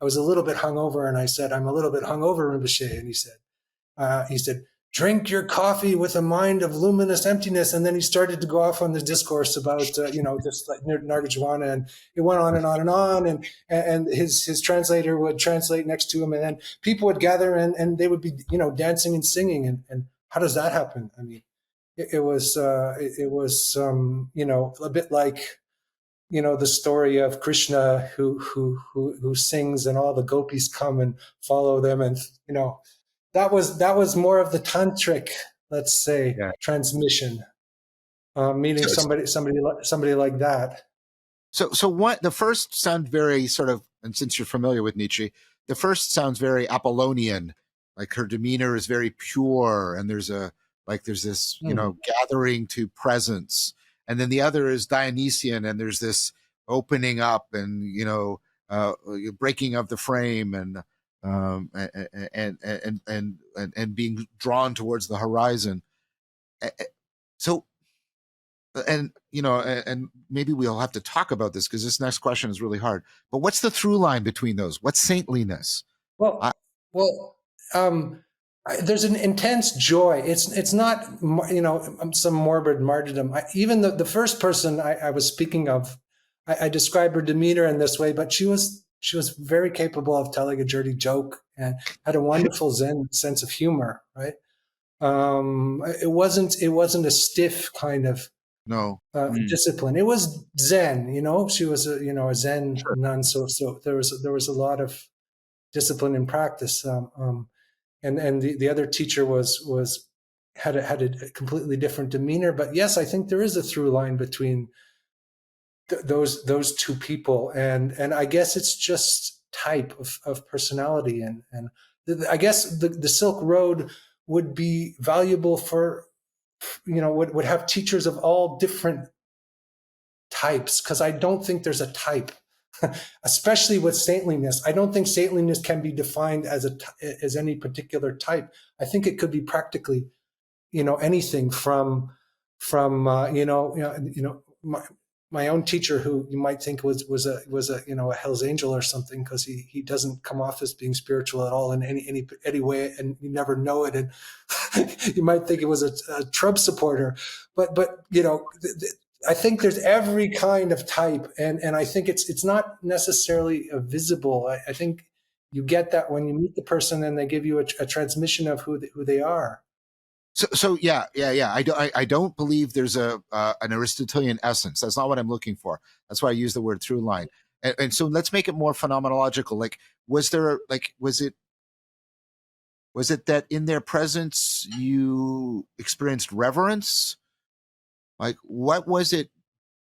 [SPEAKER 3] was a little bit hungover, and I said, "I'm a little bit hungover, Rinpoche." And he said, "Drink your coffee with a mind of luminous emptiness." And then he started to go off on the discourse about, just like Nargajwana, and it went on and on and on. And his translator would translate next to him, and then people would gather, and they would be, dancing and singing. And how does that happen? I mean, it was a bit like, the story of Krishna who sings, and all the gopis come and follow them, and that was more of the tantric, let's say, transmission, meeting somebody like that.
[SPEAKER 1] So what the first sound very sort of, and since you're familiar with Nietzsche, the first sounds very Apollonian, like her demeanor is very pure, and there's this gathering to presence. And then the other is Dionysian, and there's this opening up and breaking of the frame and being drawn towards the horizon. So, and maybe we'll have to talk about this because this next question is really hard. But what's the through line between those? What's saintliness?
[SPEAKER 3] There's an intense joy. It's not, some morbid martyrdom. Even the first person I was speaking of, I described her demeanor in this way, but she was very capable of telling a dirty joke and had a wonderful Zen sense of humor. Right? It wasn't a stiff kind of discipline. It was Zen. She was a Zen nun. So there was a lot of discipline in practice. And the other teacher had a completely different demeanor. But yes, I think there is a through line between those two people, and I guess it's just type of personality, and I guess the Silk Road would be valuable for, would have teachers of all different types, because I don't think there's a type. Especially with saintliness, I don't think saintliness can be defined as any particular type. I think it could be practically, anything from my own teacher, who you might think was a Hell's Angel or something, because he doesn't come off as being spiritual at all in any way, and you never know it, and you might think it was a Trump supporter, but I think there's every kind of type, and I think it's not necessarily visible. I think you get that when you meet the person and they give you a transmission of who they are.
[SPEAKER 1] So yeah. I don't believe there's an Aristotelian essence. That's not what I'm looking for. That's why I use the word through line. And so let's make it more phenomenological. Like, was it that in their presence you experienced reverence? Like, what was it?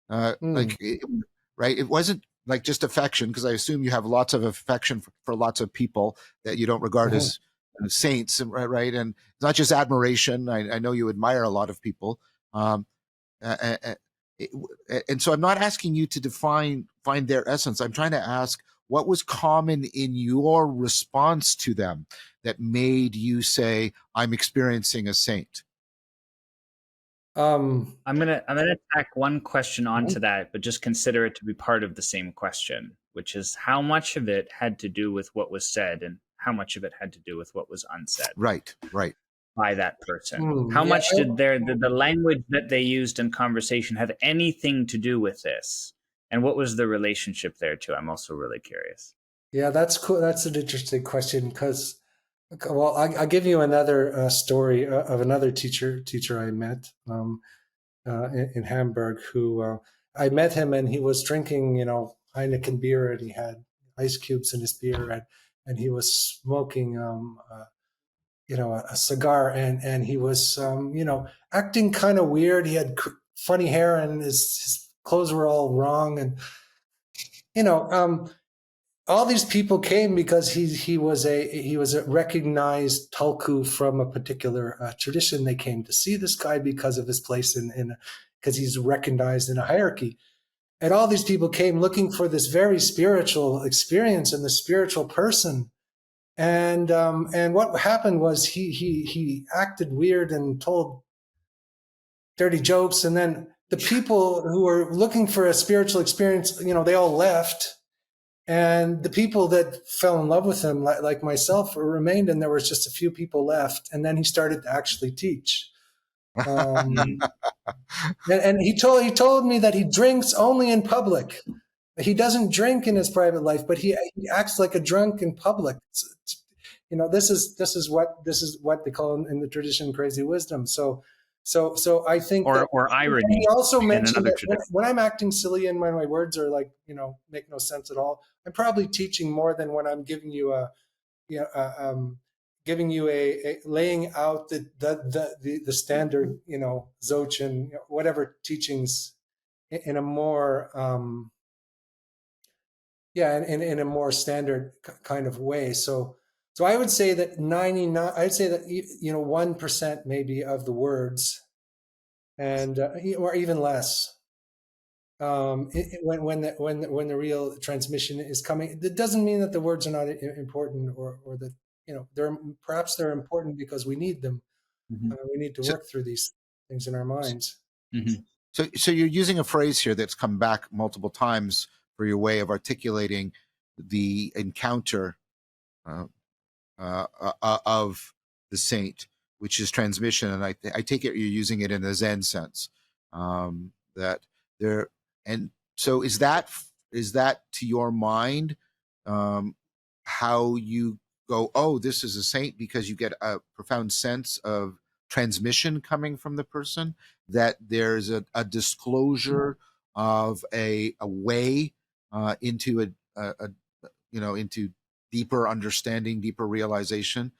[SPEAKER 1] Right? It wasn't like just affection, because I assume you have lots of affection for lots of people that you don't regard as saints, right? And it's not just admiration. I know you admire a lot of people, and so I'm not asking you to find their essence. I'm trying to ask what was common in your response to them that made you say, "I'm experiencing a saint."
[SPEAKER 2] I'm gonna tack one question onto that, but just consider it to be part of the same question, which is how much of it had to do with what was said and how much of it had to do with what was unsaid.
[SPEAKER 1] Right.
[SPEAKER 2] By that person. How much did the language that they used in conversation have anything to do with this? And what was the relationship there too? I'm also really curious.
[SPEAKER 3] Yeah, that's cool. That's an interesting question because, well, I'll give you another story of another teacher I met in Hamburg. Who I met him, and he was drinking, Heineken beer, and he had ice cubes in his beer, and he was smoking, a cigar, and he was, acting kind of weird. He had funny hair, and his clothes were all wrong, and you know. All these people came because he was a recognized tulku from a particular tradition. They came to see this guy because of his place in because he's recognized in a hierarchy. And all these people came looking for this very spiritual experience and the spiritual person. And what happened was he acted weird and told dirty jokes, and then the people who were looking for a spiritual experience, they all left. And the people that fell in love with him, like myself, remained, and there was just a few people left. And then he started to actually teach. And he told me that he drinks only in public. He doesn't drink in his private life, but he acts like a drunk in public. This is what they call in the tradition crazy wisdom. So I think
[SPEAKER 2] or irony.
[SPEAKER 3] He also mentioned that when I'm acting silly and when my words are make no sense at all, I'm probably teaching more than when I'm giving you a laying out the standard Dzogchen whatever teachings in a more in a more standard kind of way. So I would say that 99. I'd say that 1% maybe of the words, and or even less. When the real transmission is coming, it doesn't mean that the words are not important, or that they're important because we need them.
[SPEAKER 2] Mm-hmm.
[SPEAKER 3] We need to work through these things in our minds.
[SPEAKER 2] Mm-hmm.
[SPEAKER 1] So you're using a phrase here that's come back multiple times for your way of articulating the encounter of the saint, which is transmission, and I take it you're using it in a Zen sense. That there, and so is that to your mind how you go, oh, this is a saint, because you get a profound sense of transmission coming from the person, that there's a disclosure of a way into into deeper understanding, deeper realization?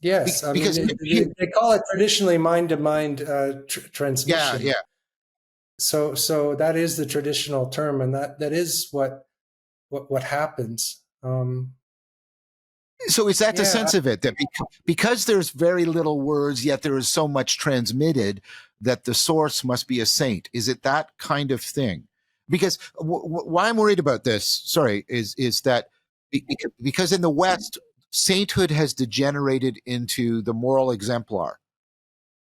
[SPEAKER 3] Yes,
[SPEAKER 1] because
[SPEAKER 3] they call it traditionally mind-to-mind transmission.
[SPEAKER 1] Yeah.
[SPEAKER 3] So that is the traditional term, and that is what happens.
[SPEAKER 1] So is that the sense of it, that because there's very little words, yet there is so much transmitted, that the source must be a saint? Is it that kind of thing? Because why I'm worried about this, is that because in the West, sainthood has degenerated into the moral exemplar.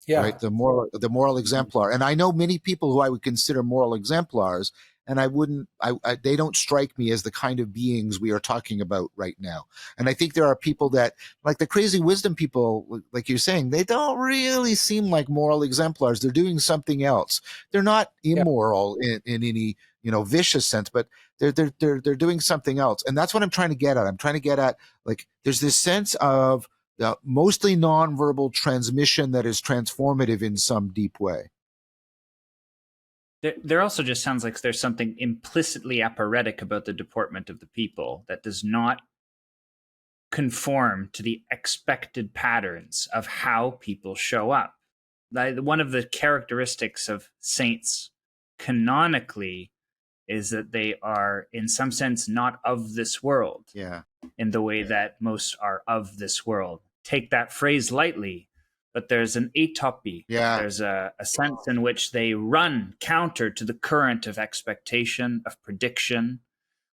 [SPEAKER 3] Yeah.
[SPEAKER 1] Right, the moral exemplar, and I know many people who I would consider moral exemplars, and they don't strike me as the kind of beings we are talking about right now. And I think there are people that, like the crazy wisdom people, like you're saying, they don't really seem like moral exemplars. They're doing something else. They're not immoral in any vicious sense, but they're doing something else, and that's what I'm trying to get at. I'm trying to get at, like, there's this sense of the mostly nonverbal transmission that is transformative in some deep way.
[SPEAKER 2] There also just sounds like there's something implicitly apparetic about the deportment of the people that does not conform to the expected patterns of how people show up. One of the characteristics of saints canonically is that they are, in some sense, not of this world.
[SPEAKER 1] Yeah.
[SPEAKER 2] In the way that most are of this world. Take that phrase lightly, but there's an atopy.
[SPEAKER 1] Yeah.
[SPEAKER 2] There's a sense in which they run counter to the current of expectation, of prediction.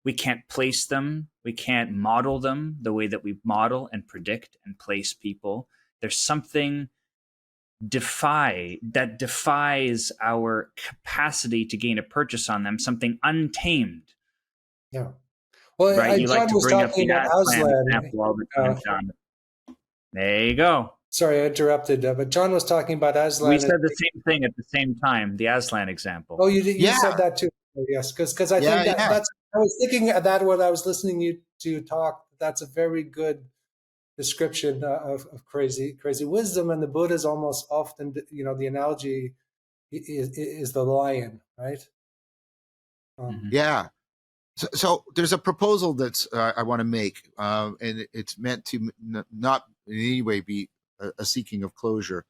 [SPEAKER 2] We can't place them. We can't model them the way that we model and predict and place people. There's something that defies our capacity to gain a purchase on them, something untamed.
[SPEAKER 3] Yeah. Well,
[SPEAKER 2] right? You
[SPEAKER 3] John
[SPEAKER 2] like to
[SPEAKER 3] was
[SPEAKER 2] bring up
[SPEAKER 3] talking
[SPEAKER 2] the
[SPEAKER 3] about
[SPEAKER 2] Aslan example all the time, John. There you go.
[SPEAKER 3] Sorry, I interrupted, but John was talking about Aslan.
[SPEAKER 2] We said the same thing at the same time, the Aslan example.
[SPEAKER 3] Oh, you said that too. Yes, because I think
[SPEAKER 1] Yeah,
[SPEAKER 3] that
[SPEAKER 1] yeah.
[SPEAKER 3] that's I was thinking of that when I was listening you to talk. That's a very good description of crazy wisdom, and the Buddha is almost often, the analogy is the lion, right?
[SPEAKER 2] Mhm.
[SPEAKER 1] Yeah. So there's a proposal that's I want to make, and it's meant to not in any way be a seeking of closure.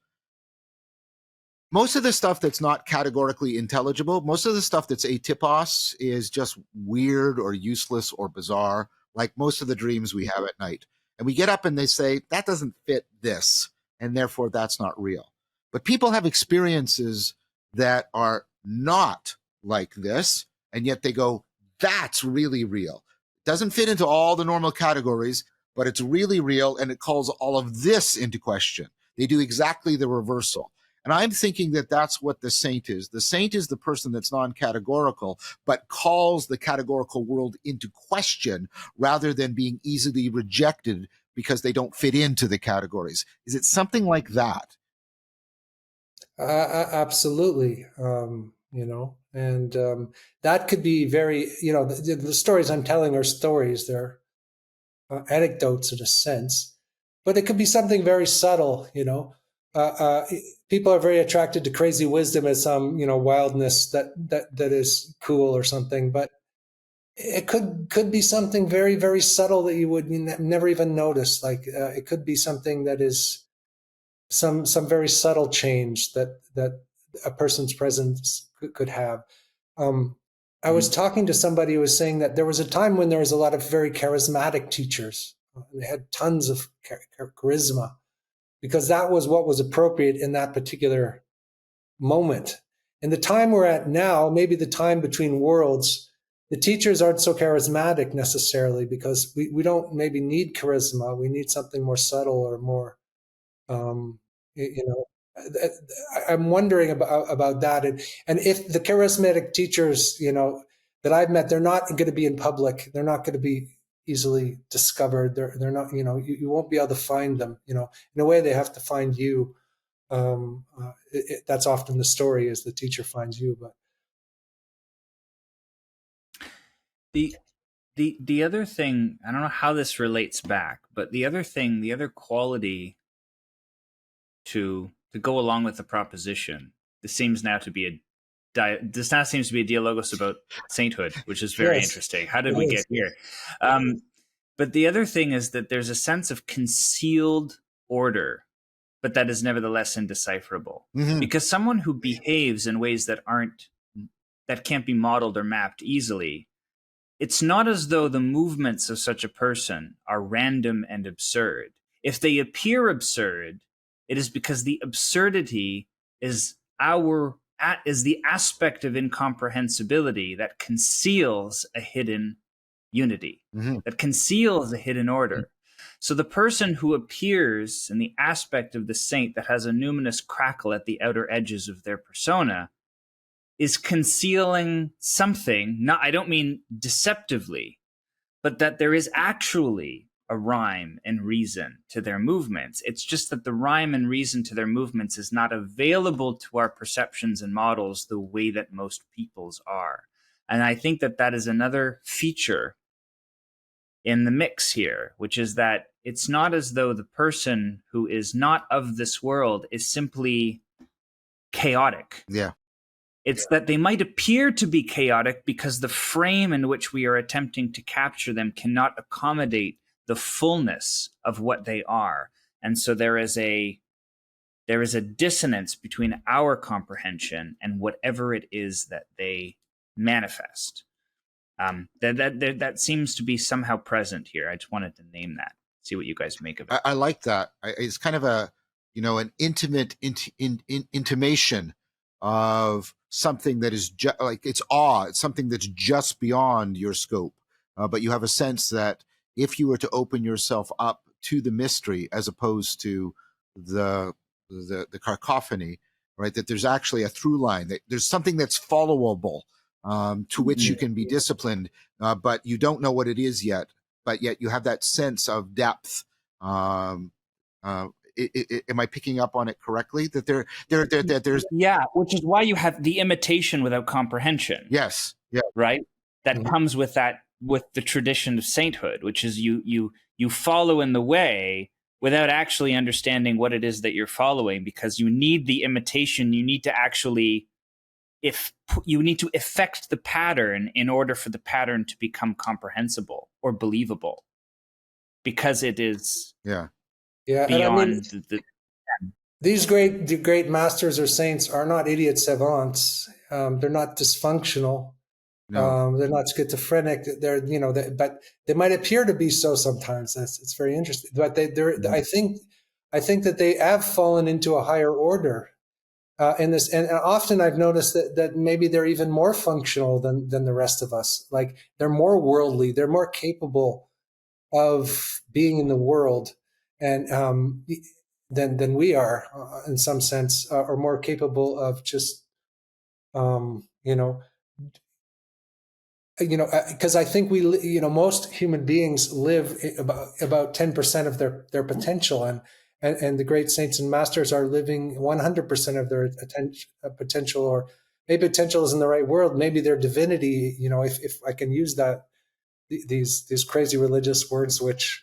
[SPEAKER 1] Most of the stuff that's not categorically intelligible, most of the stuff that's atypos is just weird or useless or bizarre, like most of the dreams we have at night. And we get up and they say, that doesn't fit this, and therefore that's not real. But people have experiences that are not like this, and yet they go, that's really real. It doesn't fit into all the normal categories, but it's really real, and it calls all of this into question. They do exactly the reversal. And I'm thinking that that's what the saint is. The saint is the person that's non-categorical, but calls the categorical world into question rather than being easily rejected because they don't fit into the categories. Is it something like that?
[SPEAKER 3] Absolutely. And that could be very, the stories I'm telling are stories. They're anecdotes in a sense, but it could be something very subtle. People are very attracted to crazy wisdom as some, wildness that is cool or something, but it could be something very, very subtle that you would never even notice. Like it could be something that is some very subtle change that a person's presence could have. I was talking to somebody who was saying that there was a time when there was a lot of very charismatic teachers. They had tons of charisma because that was what was appropriate in that particular moment. In the time we're at now, maybe the time between worlds, the teachers aren't so charismatic necessarily because we don't maybe need charisma. We need something more subtle or more um, you know, I'm wondering about that, and if the charismatic teachers, that I've met, they're not going to be in public. They're not going to be easily discovered. They're not. You won't be able to find them. In a way, they have to find you. That's often the story: is the teacher finds you. But
[SPEAKER 2] The other thing, I don't know how this relates back, but the other thing, the other quality to go along with the proposition, this seems now to be this now seems to be a dialogos about sainthood, which is very
[SPEAKER 3] yes,
[SPEAKER 2] interesting. How did
[SPEAKER 3] it
[SPEAKER 2] we
[SPEAKER 3] is.
[SPEAKER 2] get here? But the other thing is that there's a sense of concealed order, but that is nevertheless indecipherable.
[SPEAKER 1] Mm-hmm.
[SPEAKER 2] Because someone who behaves in ways that can't be modeled or mapped easily, it's not as though the movements of such a person are random and absurd. If they appear absurd, it is because the absurdity is the aspect of incomprehensibility that conceals a hidden unity,
[SPEAKER 1] Mm-hmm.
[SPEAKER 2] that conceals a hidden order. So the person who appears in the aspect of the saint that has a numinous crackle at the outer edges of their persona is concealing something. Not, I don't mean deceptively, but that there is actually a rhyme and reason to their movements. It's just that the rhyme and reason to their movements is not available to our perceptions and models the way that most people's are. And I think that that is another feature in the mix here, which is that it's not as though the person who is not of this world is simply chaotic.
[SPEAKER 1] Yeah.
[SPEAKER 2] It's that they might appear to be chaotic because the frame in which we are attempting to capture them cannot accommodate the fullness of what they are. And so there is a dissonance between our comprehension and whatever it is that they manifest. That seems to be somehow present here. I just wanted to name that. See what you guys make of it.
[SPEAKER 1] I like that. It's kind of an intimate intimation of something that is like it's awe. It's something that's just beyond your scope. But you have a sense that if you were to open yourself up to the mystery as opposed to the cacophony, right? That there's actually a through line. That there's something that's followable, to which you can be disciplined, but you don't know what it is yet. But yet you have that sense of depth, um, am I picking up on it correctly? That there's
[SPEAKER 2] Yeah, which is why you have the imitation without comprehension.
[SPEAKER 1] yes, yeah,
[SPEAKER 2] Right? That
[SPEAKER 3] Mhm.
[SPEAKER 2] comes with the tradition of sainthood, which is you follow in the way without actually understanding what it is that you're following, because you need the imitation. You need to actually, if you need to affect the pattern in order for the pattern to become comprehensible or believable, because it is
[SPEAKER 3] Yeah, and I mean,
[SPEAKER 2] beyond the
[SPEAKER 3] these great masters or saints are not idiot savants. They're not dysfunctional.
[SPEAKER 1] no,
[SPEAKER 3] They're not schizophrenic. They're, but they might appear to be so sometimes. It's very interesting. But they're, I think that they have fallen into a higher order in this. And often I've noticed that maybe they're even more functional than the rest of us. Like they're more worldly. They're more capable of being in the world, and than we are in some sense, or more capable of just you know because I think most human beings live about 10% of their potential, and the great saints and masters are living 100% of their potential, or maybe potential isn't the right word, maybe their divinity, if I can use that, these crazy religious words which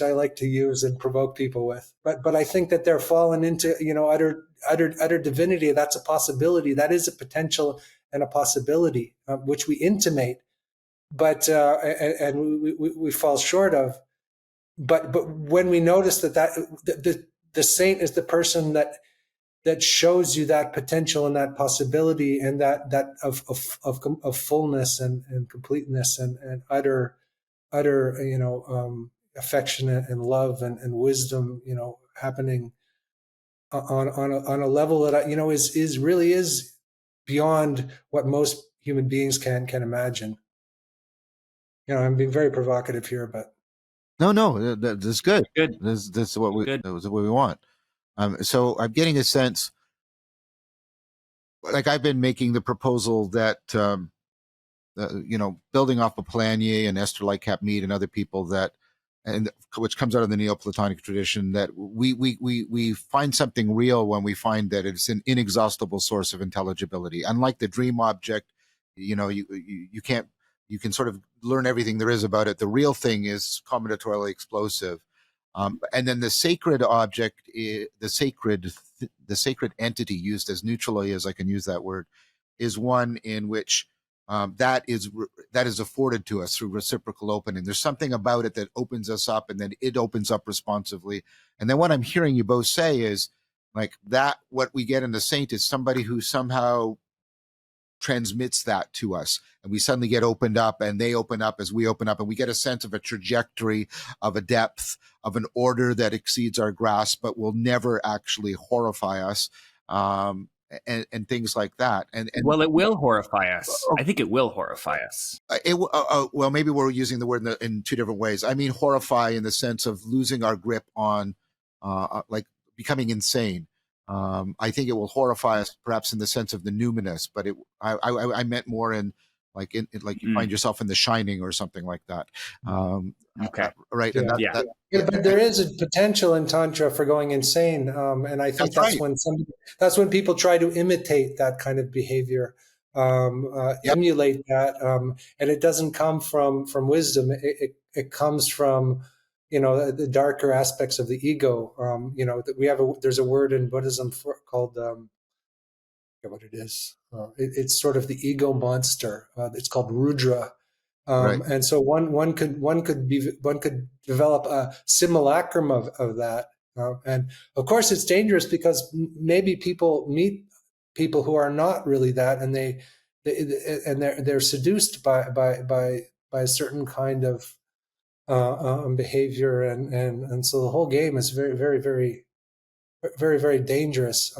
[SPEAKER 3] I like to use and provoke people with. But I think that they're fallen into utter divinity. That's a possibility. That is a potential and a possibility, which we intimate, but and we fall short of. But when we notice that the saint is the person that shows you that potential and that possibility and that of fullness and completeness and utter affectionate and love and wisdom, happening on a level that is really is beyond what most human beings can imagine. I'm being very provocative here, but
[SPEAKER 1] no, that's good.
[SPEAKER 2] good.
[SPEAKER 1] That's what
[SPEAKER 2] Good.
[SPEAKER 1] that's what we want. So I'm getting a sense, like I've been making the proposal that building off of Polanyi and Esther Lightcap-Mead and other people, that, and which comes out of the Neoplatonic tradition, that we find something real when we find that it's an inexhaustible source of intelligibility. Unlike the dream object, you can't, you can sort of learn everything there is about it. The real thing is combinatorially explosive. And then the sacred object, the sacred entity, used as neutrally as I can use that word, is one in which that is afforded to us through reciprocal opening. There's something about it that opens us up, and then it opens up responsively. And then what I'm hearing you both say is like that. What we get in the saint is somebody who somehow transmits that to us, and we suddenly get opened up, and they open up as we open up, and we get a sense of a trajectory, of a depth, of an order that exceeds our grasp but will never actually horrify us, and things like that. And
[SPEAKER 2] Well, it will horrify us. I think it will horrify us.
[SPEAKER 1] well, maybe we're using the word in two different ways. I mean horrify in the sense of losing our grip on like becoming insane. I think it will horrify us, perhaps in the sense of the numinous, but I meant more in like like you find yourself in The Shining or something like that.
[SPEAKER 2] Okay.
[SPEAKER 1] Right.
[SPEAKER 3] yeah.
[SPEAKER 1] And
[SPEAKER 3] Yeah, but there is a potential in Tantra for going insane, and I think
[SPEAKER 1] That's right.
[SPEAKER 3] that's when people try to imitate that kind of behavior,
[SPEAKER 1] Yep.
[SPEAKER 3] emulate that, and it doesn't come from wisdom. It comes from the darker aspects of the ego. There's a word in Buddhism called I forget what it is. It's sort of the ego monster. It's called Rudra.
[SPEAKER 1] Right.
[SPEAKER 3] And so one could develop a simulacrum of that, and of course it's dangerous because maybe people meet people who are not really that, and they're seduced by a certain kind of behavior, and so the whole game is very very very very very dangerous.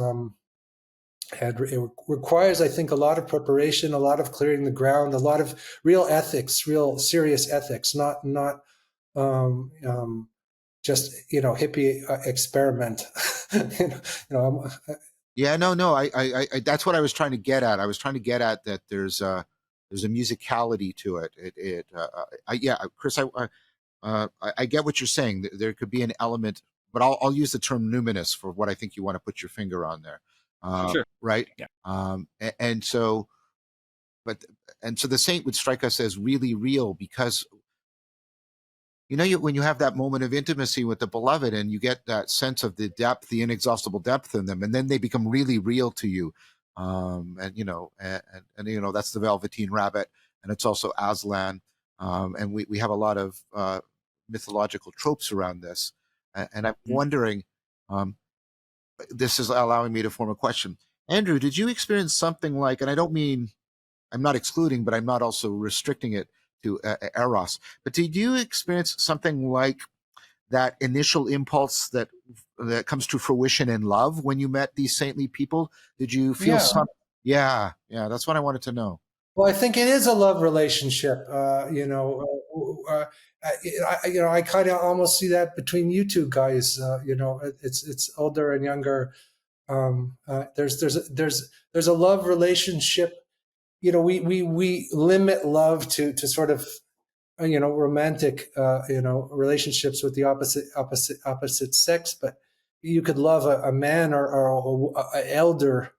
[SPEAKER 3] And it requires, I think, a lot of preparation, a lot of clearing the ground, a lot of real ethics, real serious ethics, not just hippie experiment. you know,
[SPEAKER 1] Yeah, no. I that's what I was trying to get at. I was trying to get at that there's a musicality to it. Yeah, Chris, I get what you're saying. There could be an element, but I'll use the term numinous for what I think you want to put your finger on there.
[SPEAKER 2] Sure.
[SPEAKER 1] Right.
[SPEAKER 2] Yeah.
[SPEAKER 1] And so, and so the saint would strike us as really real because, when you have that moment of intimacy with the beloved and you get that sense of the depth, the inexhaustible depth in them, and then they become really real to you. And that's the Velveteen Rabbit, and it's also Aslan. And we have a lot of mythological tropes around this. And I'm wondering, this is allowing me to form a question. Andrew, did you experience something like, and I don't mean, I'm not excluding, but I'm not also restricting it to Eros, but did you experience something like that initial impulse that comes to fruition in love when you met these saintly people? Did you feel
[SPEAKER 3] Yeah.
[SPEAKER 1] some? Yeah, that's what I wanted to know.
[SPEAKER 3] Well, I think it is a love relationship. I kind of almost see that between you two guys. It's older and younger. There's a love relationship. We limit love to sort of romantic relationships with the opposite sex, but you could love a man or a elder,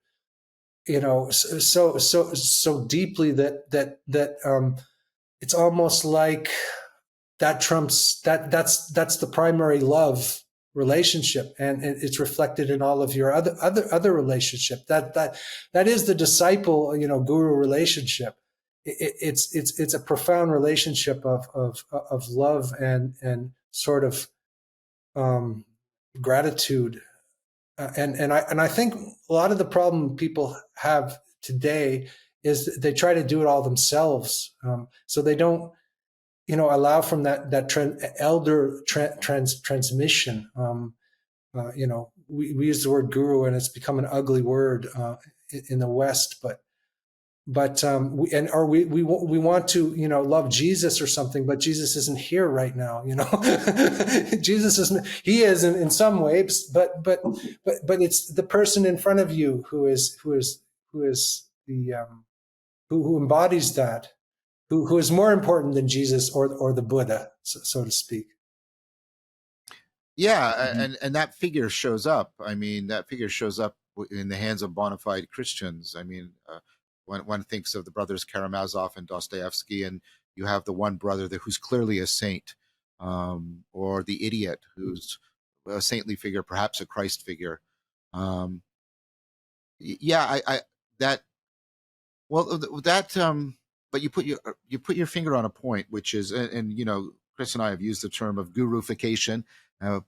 [SPEAKER 3] so deeply that it's almost like that trumps that's the primary love relationship, and it's reflected in all of your other relationship. That is the disciple guru relationship. It's a profound relationship of love and sort of gratitude. And I think a lot of the problem people have today is they try to do it all themselves. So they don't, allow from that elder transmission. We use the word guru, and it's become an ugly word in the West, but we want to love Jesus or something, but Jesus isn't here right now. Jesus isn't. He is in some ways, but it's the person in front of you who embodies that, who is more important than Jesus or the Buddha, so to speak.
[SPEAKER 1] Yeah, and that figure shows up. I mean, that figure shows up in the hands of bona fide Christians. I mean, when one thinks of the brothers Karamazov and Dostoevsky, and you have the one brother who's clearly a saint, or the idiot who's a saintly figure, perhaps a Christ figure. Yeah, I that well that but you put your finger on a point, which is, and Chris and I have used the term of gurufication.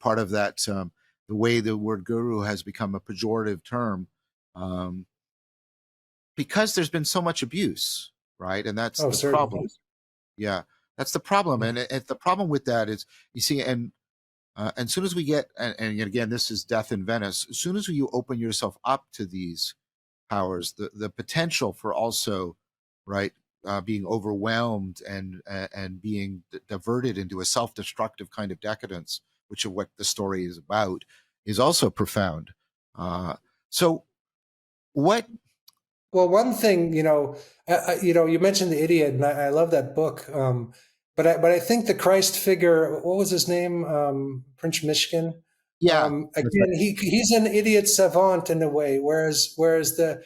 [SPEAKER 1] Part of that, the way the word guru has become a pejorative term, because there's been so much abuse, right? And that's the
[SPEAKER 3] certainly.
[SPEAKER 1] problem. Yeah, that's the problem. And the problem with that is, you see, and as soon as we get, and again, this is death in Venice, as soon as you open yourself up to these powers, the potential for also, right, being overwhelmed and being diverted into a self-destructive kind of decadence, which is what the story is about, is also profound. So what?
[SPEAKER 3] Well, one thing, you mentioned the idiot, and I love that book. But I think the Christ figure, what was his name? Prince Mishkin.
[SPEAKER 1] Yeah.
[SPEAKER 3] Again, he's an idiot savant in a way, whereas the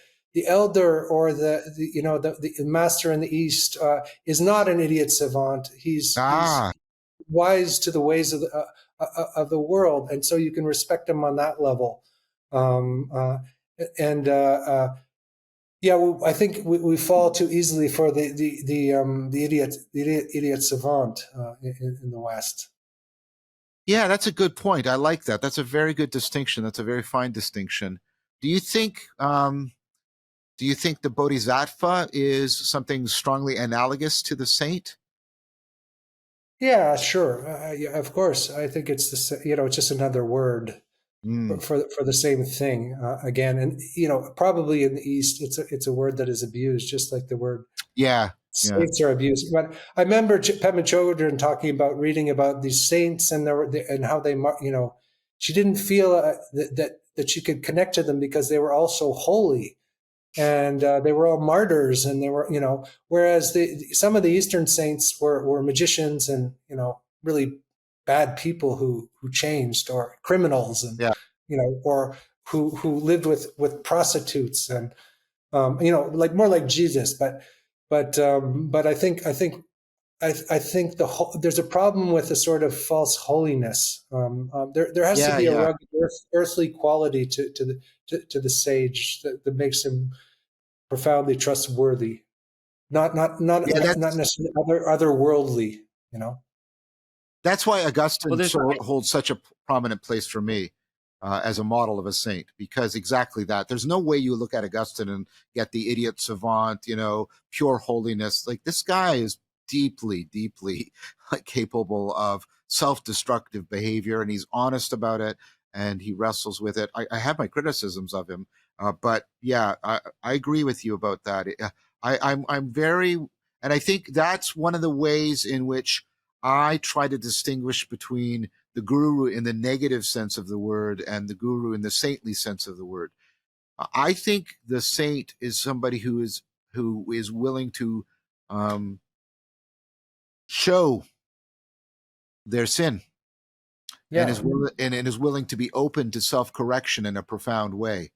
[SPEAKER 3] elder or the master in the East is not an idiot savant. He's wise to the ways of the world, and so you can respect him on that level. Yeah, I think we fall too easily for the idiot savant in the West.
[SPEAKER 1] Yeah, that's a good point. I like that. That's a very good distinction. That's a very fine distinction. Do you think the bodhisattva is something strongly analogous to the saint?
[SPEAKER 3] Yeah, sure. Yeah, of course. I think it's it's just another word for the same thing. Again, and probably in the East, it's a word that is abused, just like the word saints are abused. But I remember Pema Chodron talking about reading about these saints and how they, she didn't feel that she could connect to them because they were all so holy, and they were all martyrs, and they were, whereas some of the Eastern saints were magicians and really bad people who changed, or criminals, and
[SPEAKER 1] Yeah.
[SPEAKER 3] or who lived with prostitutes, and like more like Jesus. But I think there's a problem with a sort of false holiness. There has to
[SPEAKER 1] Yeah,
[SPEAKER 3] be a
[SPEAKER 1] yeah.
[SPEAKER 3] rugged earthly quality to the sage that makes him profoundly trustworthy,
[SPEAKER 1] Yeah,
[SPEAKER 3] not necessarily otherworldly.
[SPEAKER 1] that's why
[SPEAKER 2] Well,
[SPEAKER 1] Augustine
[SPEAKER 2] there's
[SPEAKER 1] holds such a prominent place for me as a model of a saint, because exactly that. There's no way you look at Augustine and get the idiot savant, pure holiness. Like, this guy is deeply, deeply capable of self-destructive behavior, and he's honest about it, and he wrestles with it. I have my criticisms of him, but yeah, I agree with you about that. I'm very, and I think that's one of the ways in which I try to distinguish between the guru in the negative sense of the word and the guru in the saintly sense of the word. I think the saint is somebody who is willing to show their sin, and
[SPEAKER 3] Yeah,
[SPEAKER 1] is willing to be open to self-correction in a profound way.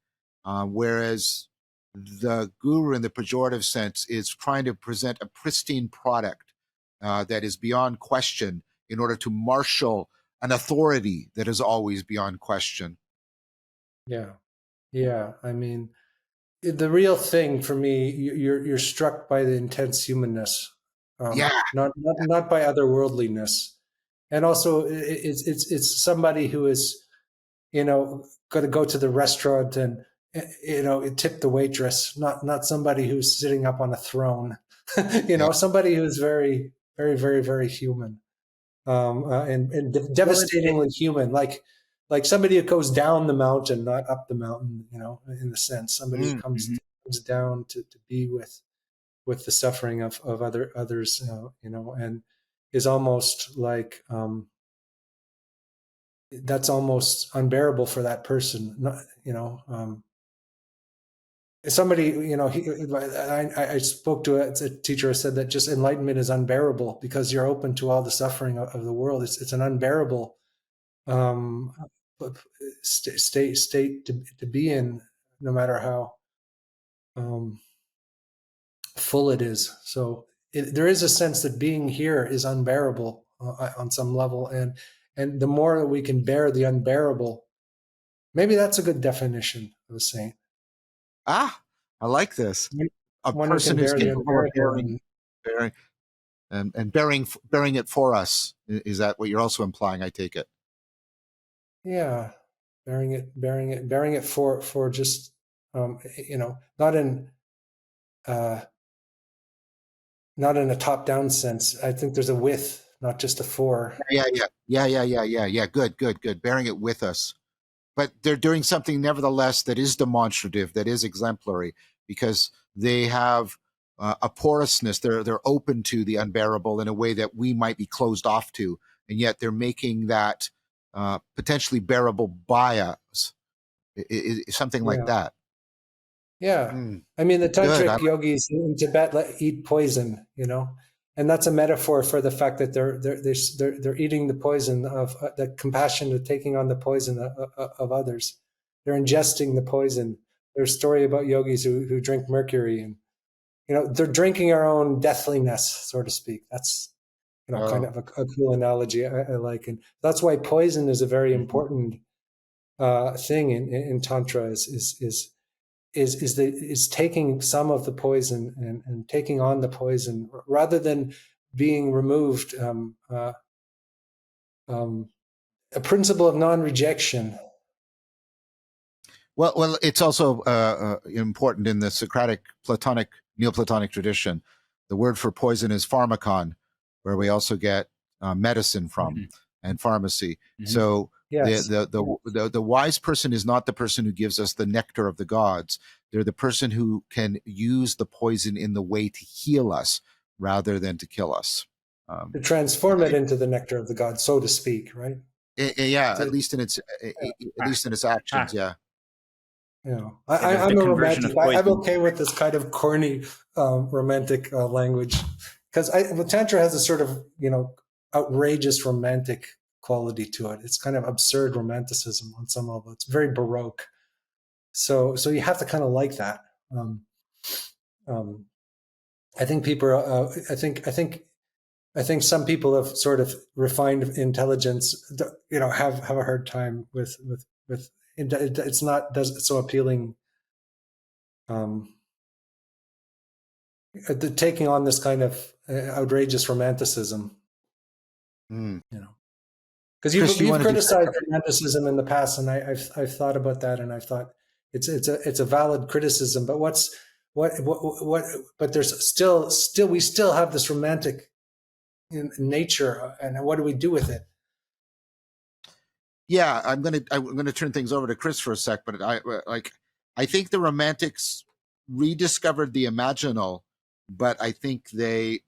[SPEAKER 1] Whereas the guru in the pejorative sense is trying to present a pristine product that is beyond question in order to marshal an authority that is always beyond question.
[SPEAKER 3] yeah, yeah. I mean, the real thing for me, you're struck by the intense humanness,
[SPEAKER 1] Yeah,
[SPEAKER 3] not by otherworldliness. And also, it's somebody who is, going to go to the restaurant and, tip the waitress, not somebody who's sitting up on a throne.
[SPEAKER 1] yeah.
[SPEAKER 3] Somebody who's very, very, very, very human, and
[SPEAKER 1] Well,
[SPEAKER 3] devastatingly human, like somebody who goes down the mountain, not up the mountain. In the sense, somebody who
[SPEAKER 2] Mhm.
[SPEAKER 3] comes down to be with the suffering of others, and is almost like, that's almost unbearable for that person. Somebody, I spoke to a teacher who said that just enlightenment is unbearable because you're open to all the suffering of the world. It's an unbearable um, state to be in, no matter how um, full it is. So there is a sense that being here is unbearable on some level, and the more that we can bear the unbearable, maybe that's a good definition of a saint.
[SPEAKER 1] I like this. A
[SPEAKER 3] One who
[SPEAKER 1] person
[SPEAKER 3] can
[SPEAKER 1] who's
[SPEAKER 3] bear the
[SPEAKER 1] capable of
[SPEAKER 3] unbearable, and
[SPEAKER 1] bearing, and bearing it for us. Is that what you're also implying? I take it.
[SPEAKER 3] yeah, bearing it for just, not in uh, not in a top down sense. I think there's a with, not just a for.
[SPEAKER 1] Yeah. Good, good, good. Bearing it with us, but they're doing something nevertheless that is demonstrative, that is exemplary, because they have a porousness. They're open to the unbearable in a way that we might be closed off to, and yet they're making that potentially bearable by us. Something like
[SPEAKER 3] Yeah,
[SPEAKER 1] that.
[SPEAKER 3] yeah.
[SPEAKER 1] Mm,
[SPEAKER 3] I mean, the
[SPEAKER 1] good.
[SPEAKER 3] tantric yogis in Tibet eat poison, and that's a metaphor for the fact that they're eating the poison of the compassion of taking on the poison of others. They're ingesting the poison. There's a story about yogis who drink mercury, and they're drinking our own deathliness, so to speak. That's kind
[SPEAKER 1] Oh,
[SPEAKER 3] of a cool analogy I like, and that's why poison is a very
[SPEAKER 2] Mhm.
[SPEAKER 3] important thing in tantra. Is taking some of the poison and taking on the poison rather than being removed. Um, a principle of non-rejection.
[SPEAKER 1] well, it's also important in the Socratic, Platonic, Neoplatonic tradition. The word for poison is pharmakon, where we also get medicine from,
[SPEAKER 2] Mhm.
[SPEAKER 1] and pharmacy.
[SPEAKER 2] Mhm.
[SPEAKER 1] So
[SPEAKER 3] Yes.
[SPEAKER 1] the wise person is not the person who gives us the nectar of the gods. They're the person who can use the poison in the way to heal us rather than to kill us.
[SPEAKER 3] To
[SPEAKER 1] Um,
[SPEAKER 3] transform it into the nectar of the gods, so to speak, right?
[SPEAKER 1] yeah, at
[SPEAKER 3] To,
[SPEAKER 1] least in its
[SPEAKER 2] Ah,
[SPEAKER 1] actions.
[SPEAKER 2] ah.
[SPEAKER 1] Yeah.
[SPEAKER 2] Yeah, there's the
[SPEAKER 3] I'm a
[SPEAKER 2] conversion
[SPEAKER 3] romantic.
[SPEAKER 2] of
[SPEAKER 3] I'm
[SPEAKER 2] poison.
[SPEAKER 3] okay with this kind of corny romantic language because Tantra has a sort of outrageous romantic quality to it. It's kind of absurd romanticism on some level. It's very Baroque. So you have to kind of like that. I think people are, I think some people of sort of refined intelligence, have a hard time with it's not so appealing. Taking on this kind of outrageous romanticism, because you've criticized romanticism in the past, and I've thought about that, and I've thought it's a valid criticism. But but there's still we still have this romantic nature, and what do we do with it?
[SPEAKER 1] Yeah, I'm gonna turn things over to Chris for a sec, but I think the Romantics rediscovered the imaginal, but I think they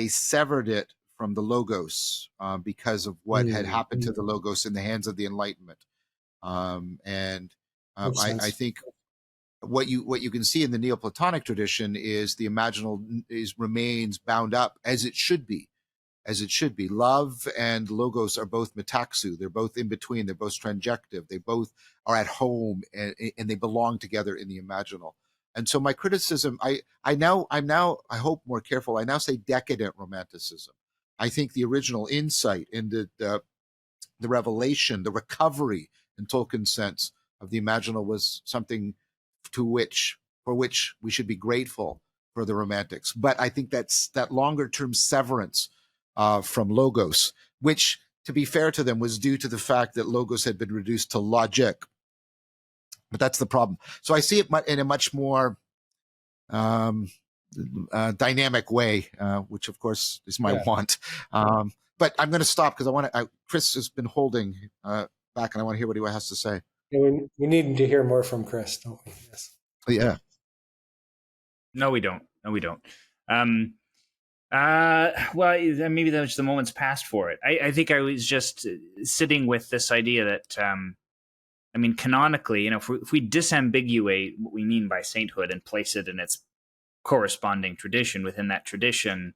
[SPEAKER 1] severed it from the Logos because of what had happened to the Logos in the hands of the Enlightenment, I think what you can see in the Neoplatonic tradition is the imaginal remains bound up as it should be. Love and Logos are both metaxu. They're both in between. They're both transjective. They both are at home, and they belong together in the imaginal. And so my criticism, I'm now, I hope, more careful. I now say decadent romanticism. I think the original insight into the revelation, the recovery, in Tolkien's sense, of the imaginal was something for which we should be grateful for the Romantics. But I think that longer term severance from Logos, which, to be fair to them, was due to the fact that Logos had been reduced to logic. But that's the problem. So I see it in a much more dynamic way, which of course is my want. But I'm going to stop because Chris has been holding back, and I want to hear what he has to say.
[SPEAKER 3] Yeah, we need to hear more from Chris, don't we? Yes.
[SPEAKER 1] Yeah.
[SPEAKER 2] No, we don't. Well, maybe that was the moment's passed for it. I think I was just sitting with this idea that, canonically, if we disambiguate what we mean by sainthood and place it in its corresponding tradition, within that tradition,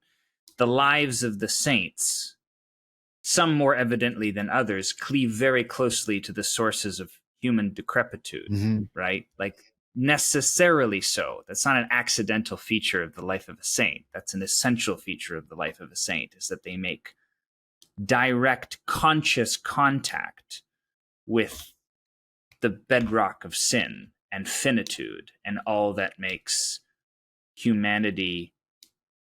[SPEAKER 2] the lives of the saints, some more evidently than others, cleave very closely to the sources of human decrepitude, right? Like, necessarily so. That's not an accidental feature of the life of a saint. That's an essential feature of the life of a saint, is that they make direct conscious contact with the bedrock of sin and finitude and all that makes humanity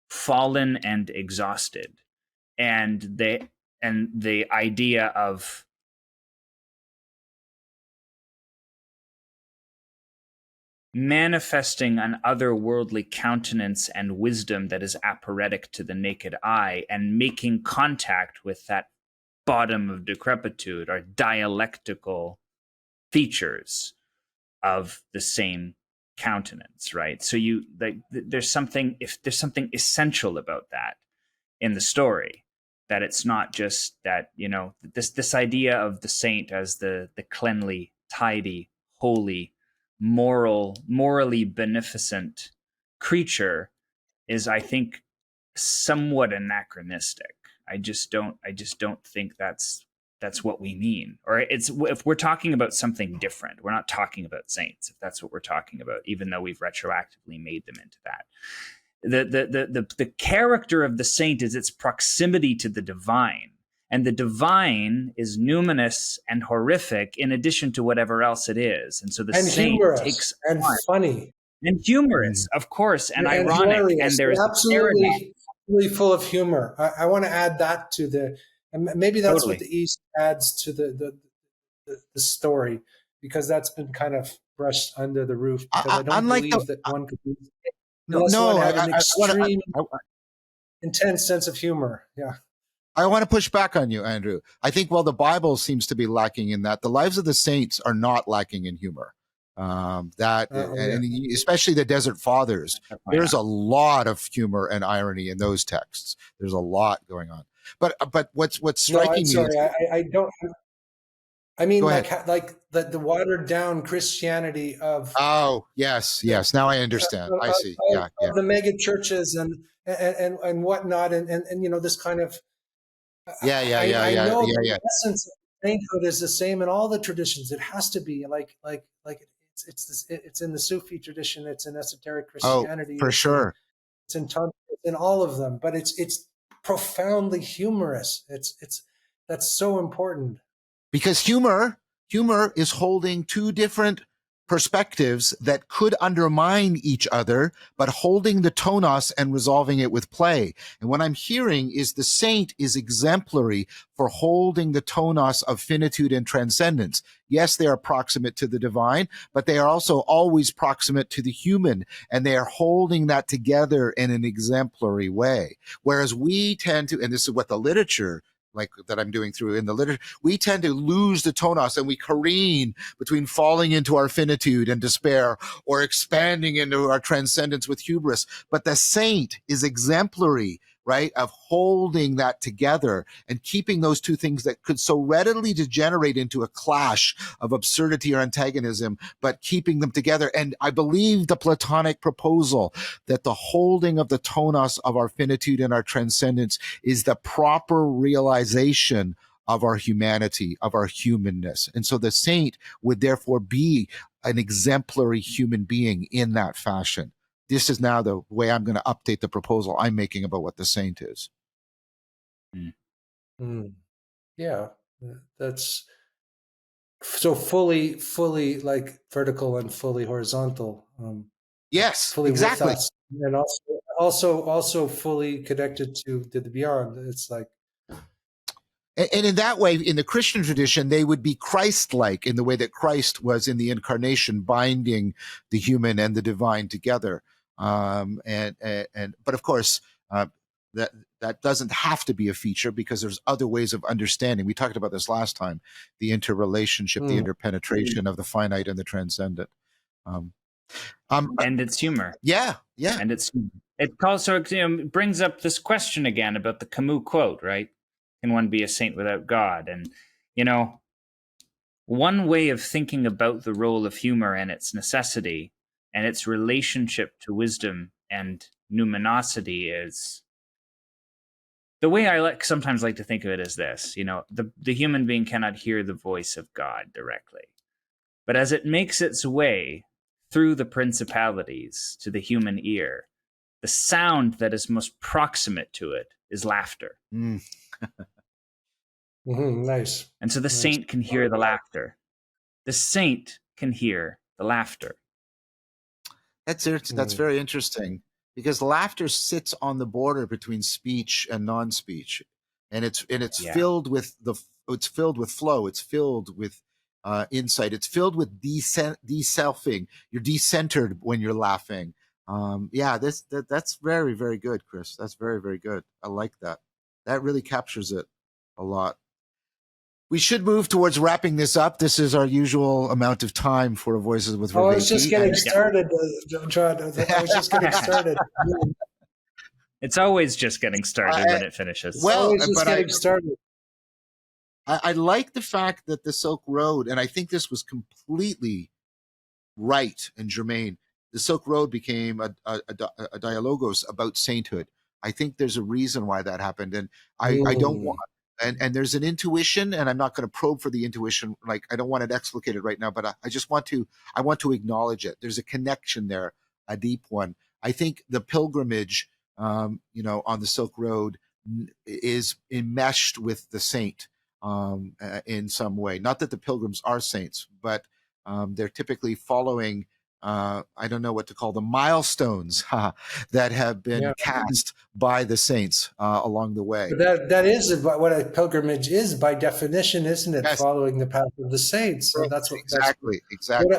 [SPEAKER 2] fallen and exhausted. And the idea of manifesting an otherworldly countenance and wisdom that is apparatic to the naked eye and making contact with that bottom of decrepitude are dialectical features of the same countenance, right? So there's something essential about that in the story, that it's not just that, this idea of the saint as the cleanly, tidy, holy, morally beneficent creature is, I think, somewhat anachronistic. I just don't think that's what we mean. Or if we're talking about something different, we're not talking about saints, if that's what we're talking about, even though we've retroactively made them into that. The character of the saint is its proximity to the divine. And the divine is numinous and horrific in addition to whatever else it is. And so the saint takes
[SPEAKER 3] and funny.
[SPEAKER 2] And humorous, of course, and ironic.
[SPEAKER 3] Hilarious.
[SPEAKER 2] And there's
[SPEAKER 3] absolutely full of humor. I want to add that to and maybe that's what the East adds to the story, because that's been kind of brushed under the roof. Because I don't believe that one could do unless one had an extreme, intense sense of humor. Yeah.
[SPEAKER 1] I want to push back on you, Andrew. I think while the Bible seems to be lacking in that, the lives of the saints are not lacking in humor. And especially the Desert Fathers, there's a lot of humor and irony in those texts. There's a lot going on. But what's striking me?
[SPEAKER 3] I don't. I mean, like the watered down Christianity of.
[SPEAKER 1] Oh yes. Now I understand. I see.
[SPEAKER 3] Of the mega churches and whatnot, and this kind of I know that
[SPEAKER 1] Yeah.
[SPEAKER 3] the essence of sainthood is the same in all the traditions. It has to be like it's in the Sufi tradition. It's in esoteric
[SPEAKER 1] Oh,
[SPEAKER 3] Christianity.
[SPEAKER 1] for sure.
[SPEAKER 3] It's in Tantra. It's in all of them. But it's profoundly humorous. It's that's so important.
[SPEAKER 1] Because humor is holding two different perspectives that could undermine each other, but holding the tonos and resolving it with play. And what I'm hearing is the saint is exemplary for holding the tonos of finitude and transcendence. Yes, they are proximate to the divine, but they are also always proximate to the human, and they are holding that together in an exemplary way. Whereas we tend to, and this is what the literature like that I'm doing through in the literature, we tend to lose the tonos and we careen between falling into our finitude and despair or expanding into our transcendence with hubris. But the saint is exemplary, right, of holding that together and keeping those two things that could so readily degenerate into a clash of absurdity or antagonism, but keeping them together. And I believe the Platonic proposal that the holding of the tonos of our finitude and our transcendence is the proper realization of our humanity, of our humanness. And so the saint would therefore be an exemplary human being in that fashion. This is now the way I'm going to update the proposal I'm making about what the saint is.
[SPEAKER 3] Mm. Yeah, that's so fully like vertical and fully horizontal.
[SPEAKER 1] Yes,
[SPEAKER 3] Fully with
[SPEAKER 1] exactly.
[SPEAKER 3] us, and also fully connected to the beyond. It's like,
[SPEAKER 1] And in that way, in the Christian tradition, they would be Christ-like in the way that Christ was in the incarnation, binding the human and the divine together. But of course, that that doesn't have to be a feature because there's other ways of understanding. We talked about this last time: the interrelationship, the interpenetration of the finite and the transcendent. Um,
[SPEAKER 2] And it's humor.
[SPEAKER 1] yeah.
[SPEAKER 2] And it also brings up this question again about the Camus quote, right? Can one be a saint without God? And one way of thinking about the role of humor and its necessity and its relationship to wisdom and numinosity is the way I sometimes like to think of it as this: the human being cannot hear the voice of God directly, but as it makes its way through the principalities to the human ear, the sound that is most proximate to it is laughter.
[SPEAKER 3] nice.
[SPEAKER 2] And so the saint can hear the laughter. The saint can hear the laughter.
[SPEAKER 1] That's very interesting because laughter sits on the border between speech and non-speech, and it's filled with flow. It's filled with insight. It's filled with deselfing. You're decentered when you're laughing. That's very, very good, Chris. That's very, very good. I like that. That really captures it a lot. We should move towards wrapping this up. This is our usual amount of time for Voices with Vervaeke.
[SPEAKER 3] I was just getting started, John. I was just getting started.
[SPEAKER 2] It's always just getting started when it finishes.
[SPEAKER 1] Well,
[SPEAKER 3] always just getting started.
[SPEAKER 1] I like the fact that the Silk Road, and I think this was completely right and germane, the Silk Road became a Dialogos about sainthood. I think there's a reason why that happened. And I don't want, and there's an intuition, and I'm not going to probe for the intuition. Like, I don't want it explicated right now, but I just want to acknowledge it. There's a connection there, a deep one. I think the pilgrimage, on the Silk Road is enmeshed with the saint in some way. Not that the pilgrims are saints, but they're typically following, I don't know what to call them, milestones that have been cast by the saints along the way.
[SPEAKER 3] But that is what a pilgrimage is by definition, isn't it?
[SPEAKER 1] Yes.
[SPEAKER 3] Following the path of the saints. So that's what
[SPEAKER 1] exactly.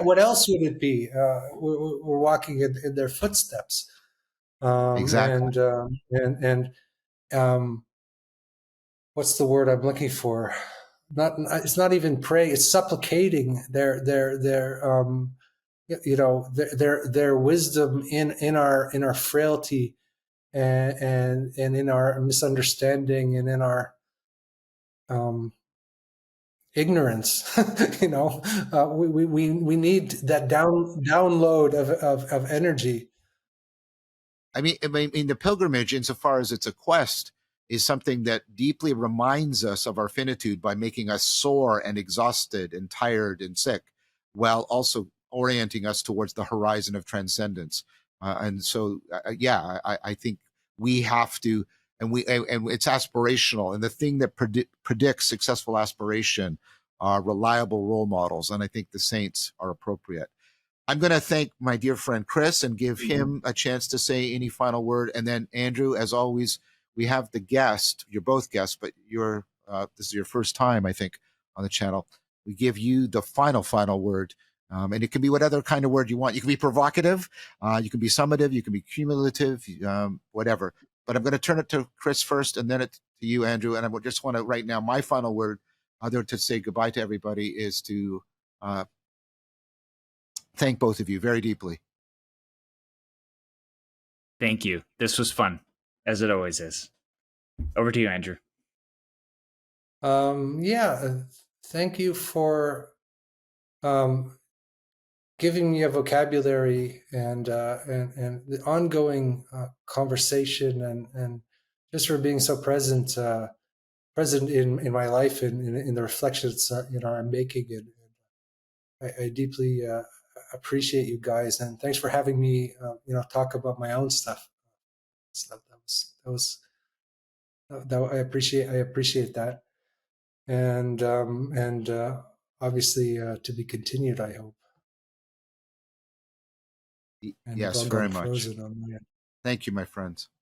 [SPEAKER 3] What else would it be? We're walking in their footsteps.
[SPEAKER 1] Exactly.
[SPEAKER 3] And what's the word I'm looking for? It's not even praying. It's supplicating their wisdom in our frailty and in our misunderstanding and in our ignorance. We need that download of energy.
[SPEAKER 1] I mean, the pilgrimage, insofar as it's a quest, is something that deeply reminds us of our finitude by making us sore and exhausted and tired and sick, while also orienting us towards the horizon of transcendence. And so, I think we have to, and it's aspirational. And the thing that predicts successful aspiration are reliable role models. And I think the saints are appropriate. I'm going to thank my dear friend Chris and give him a chance to say any final word. And then Andrew, as always, we have the guest. You're both guests, but this is your first time, I think, on the channel. We give you the final word. And it can be whatever kind of word you want. You can be provocative, you can be summative, you can be cumulative, whatever. But I'm going to turn it to Chris first and then it to you, Andrew. And I just want to, right now, my final word, other to say goodbye to everybody, is to thank both of you very deeply.
[SPEAKER 2] Thank you. This was fun, as it always is. Over to you, Andrew.
[SPEAKER 3] Thank you for giving me a vocabulary and the ongoing conversation and just for being so present in my life and in the reflections I'm making. And I deeply appreciate you guys, and thanks for having me talk about my own stuff. I appreciate that, and obviously to be continued, I hope. And
[SPEAKER 1] Yes, very much. Thank you, my friends.